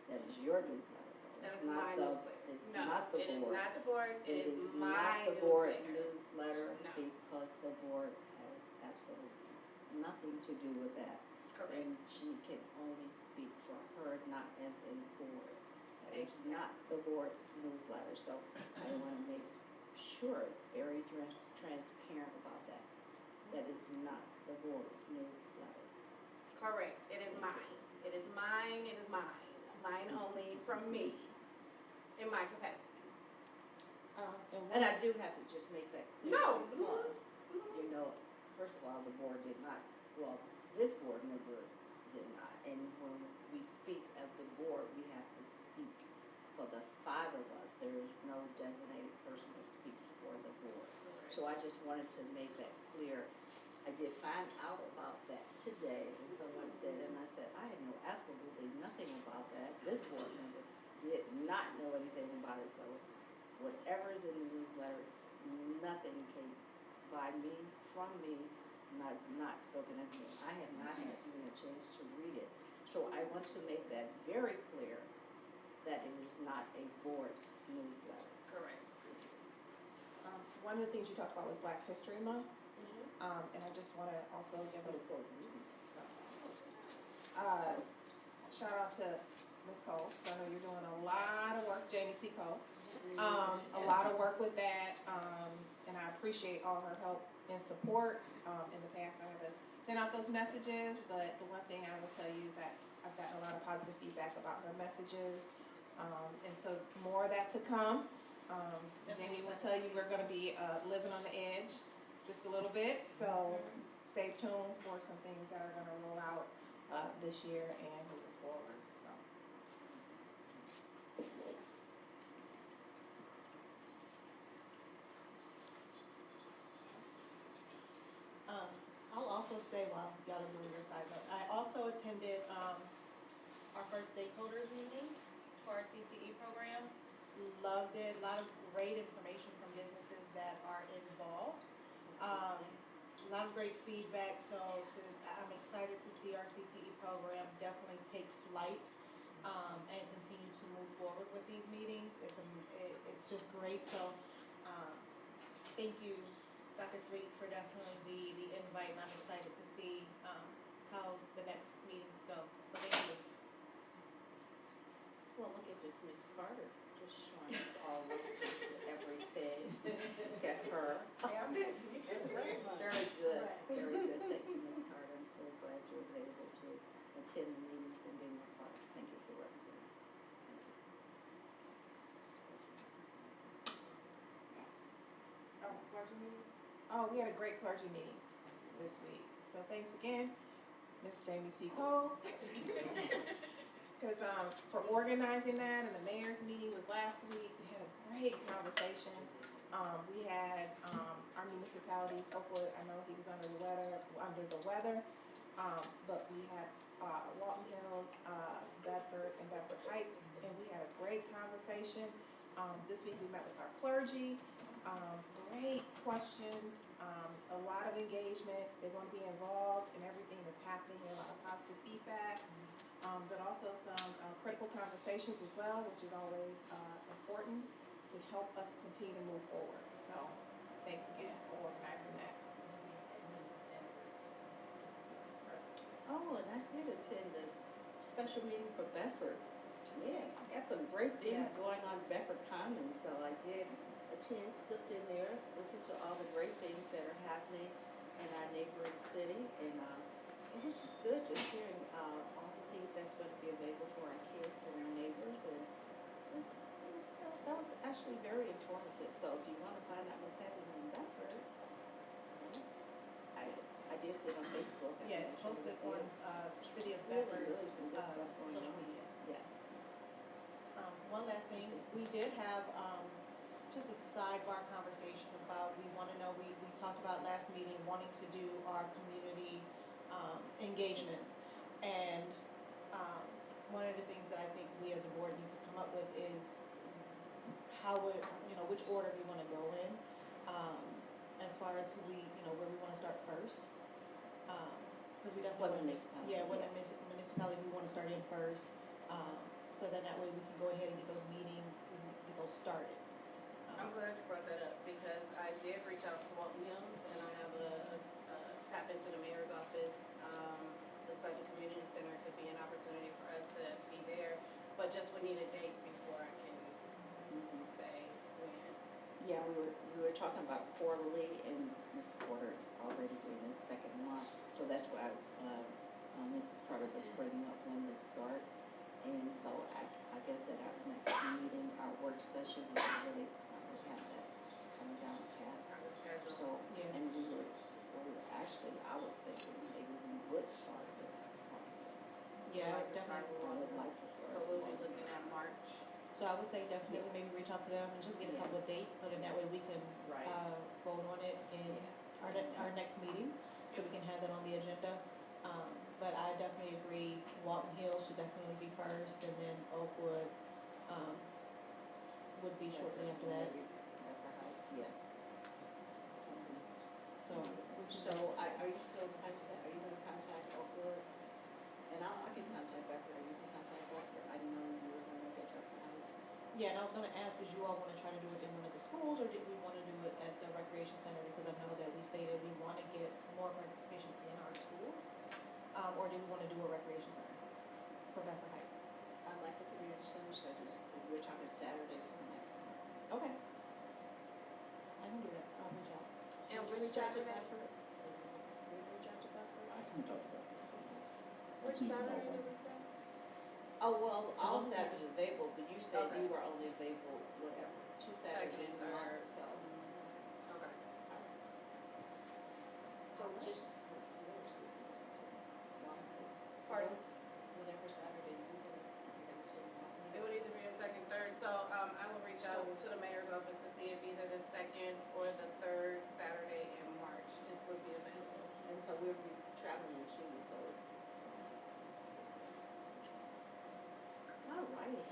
That is your newsletter, though. That It's is not my the, newsletter. it's No, not the it is board. not the board's, it is not my the board newsletter. newsletter No. because the board has absolutely nothing to do with that. Correct. And she can only speak for her, not as a board. That is not the board's newsletter, so I want to make sure, very transparent about that. That is not the board's newsletter. Correct, it is mine. It is mine, it is mine. Mine only from me, in my capacity. And I do have to just make that clear. No. Because, you know, first of all, the board did not, well, this board member did not. And when we speak of the board, we have to speak for the five of us. There is no designated person that speaks for the board. So I just wanted to make that clear. I did find out about that today, and someone said, and I said, I know absolutely nothing about that. This board member did not know anything about it, so whatever is in the newsletter, nothing came by me, from me, and has not spoken of me. I have not had even a chance to read it. So I want to make that very clear that it is not a board's newsletter. Correct. One of the things you talked about was Black History Month, and I just wanna also give a shout out to Ms. Cole, so I know you're doing a lot of work, Jamie C. Cole. A lot of work with that, and I appreciate all her help and support. In the past, I had to send out those messages, but the one thing I will tell you is that I've gotten a lot of positive feedback about her messages, and so more of that to come. Jamie will tell you we're gonna be, living on the edge just a little bit, so stay tuned for some things that are gonna roll out, this year and moving forward, so. I'll also say, while y'all are doing your side note, I also attended, our first stakeholders meeting for our CTE program. Loved it, a lot of great information from businesses that are involved. A lot of great feedback, so I'm excited to see our CTE program definitely take flight, and continue to move forward with these meetings. It's just great, so, thank you, Dr. Threet, for definitely the invite, and I'm excited to see, how the next meetings go, so thank you. Well, look at this, Miss Carter, just showing us all everything. Look at her. I'm busy. Very good, very good. Thank you, Ms. Carter. I'm so glad you were able to attend the meetings and being a part. Thank you for representing. Thank you. Clergy meeting? Oh, we had a great clergy meeting this week, so thanks again, Ms. Jamie C. Cole. Cause, for organizing that, and the mayor's meeting was last week, we had a great conversation. We had, our municipalities, Oakwood, I know he was under the weather, but we had, Walton Hills, Bedford, and Bedford Heights, and we had a great conversation. This week we met with our clergy, great questions, a lot of engagement. They want to be involved in everything that's happening, a lot of positive feedback, but also some critical conversations as well, which is always important to help us continue to move forward. So thanks again for organizing that. Oh, and I did attend the special meeting for Bedford. Yeah, got some great things going on Bedford Commons, so I did attend, slipped in there, listened to all the great things that are happening in our neighboring city, and it was just good just hearing all the things that's going to be available for our kids and our neighbors, and just that was actually very informative. So if you want to find out what's happening in Bedford, I did see it on Facebook. Yeah, it's posted on, City of Bedford's, social media. Yes. One last thing, we did have, just a sidebar conversation about, we talked about last meeting, wanting to do our community, engagements. And, one of the things that I think we as a board need to come up with is which order we wanna go in, as far as who where we wanna start first. Cause we definitely. What municipality, Yeah, what yes. municipality we wanna start in first, so that way we can go ahead and get those meetings, we can get those started. I'm glad you brought that up, because I did reach out to Walton Hills, and I have a tap into the mayor's office. Looks like the community center could be an opportunity for us to be there, but just would need a date before I can say when. Yeah, we were talking about quarterly, and this quarter is already in the second month, so that's why Mrs. Carter was bringing up when to start. And so I guess at our next meeting, our work session, we really have that coming down the path. So, Yeah. and we were actually, I was thinking maybe we would start with Yeah, Like to start definitely. I would like to start. So we'll be looking at March. So I would say definitely maybe reach out to them and just get a couple of dates, so that way we can, Right. vote on it in our next meeting, so we have that on the agenda. But I definitely agree, Walton Hill should definitely be first, and then Oakwood, would be shortly after that. Bedford Heights, yes. So, So, are you still are you gonna contact Oakwood? And I can contact Bedford, or you can contact Oakwood. I didn't know you were gonna look at Bedford Heights. yeah, and I was gonna ask, did you all wanna try to do it in one of the schools, or did we wanna do it at the recreation center? Because I know that we stated we wanna get more participation in our schools, or do we wanna do a recreation center for Bedford Heights? I like the community center spaces, we're talking Saturdays on that. Okay. I can do that, I'll reach out. And Would you which reach out to Saturday? Bedford? Will you reach out to Bedford? I can talk about this. Which Just need to know Saturday when. did we say? Oh, well, all As long as Saturdays it's- available, but you said Okay. you were only available, whatever, 2 Saturdays Second, in a month, third. so. Okay. So just, where is it? Pardon? Whatever Saturday you go, you're gonna take one. It would either be the second, third, so, I will reach out to the mayor's office to see if either the second or the third Saturday in March it would be available. And so we'll be traveling too, so. All righty.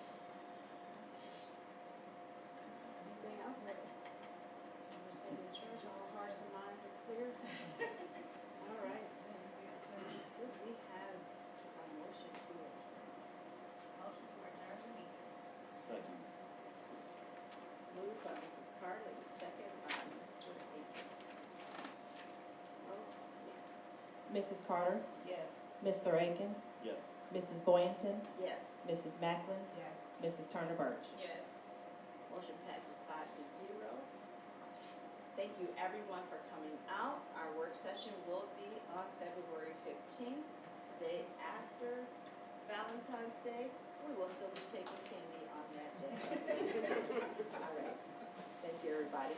Anything else? So we're saying in church, all hearts and minds are clear? All right. Could we have a motion to adjourn? Motion to adjourn the meeting. Second. Moved by Mrs. Carter, second by Mr. Aiken. Oh, yes. Mrs. Carter, Yes. Mr. Akins, Yes. Mrs. Boynton, Yes, Mrs. Macklin, Yes. Mrs. Turner Birch. Yes. motion passes 5-0. Thank you everyone for coming out. Our work session will be on February 15th, the day after Valentine's Day. We will still be taking candy on that day. All right. Thank you, everybody.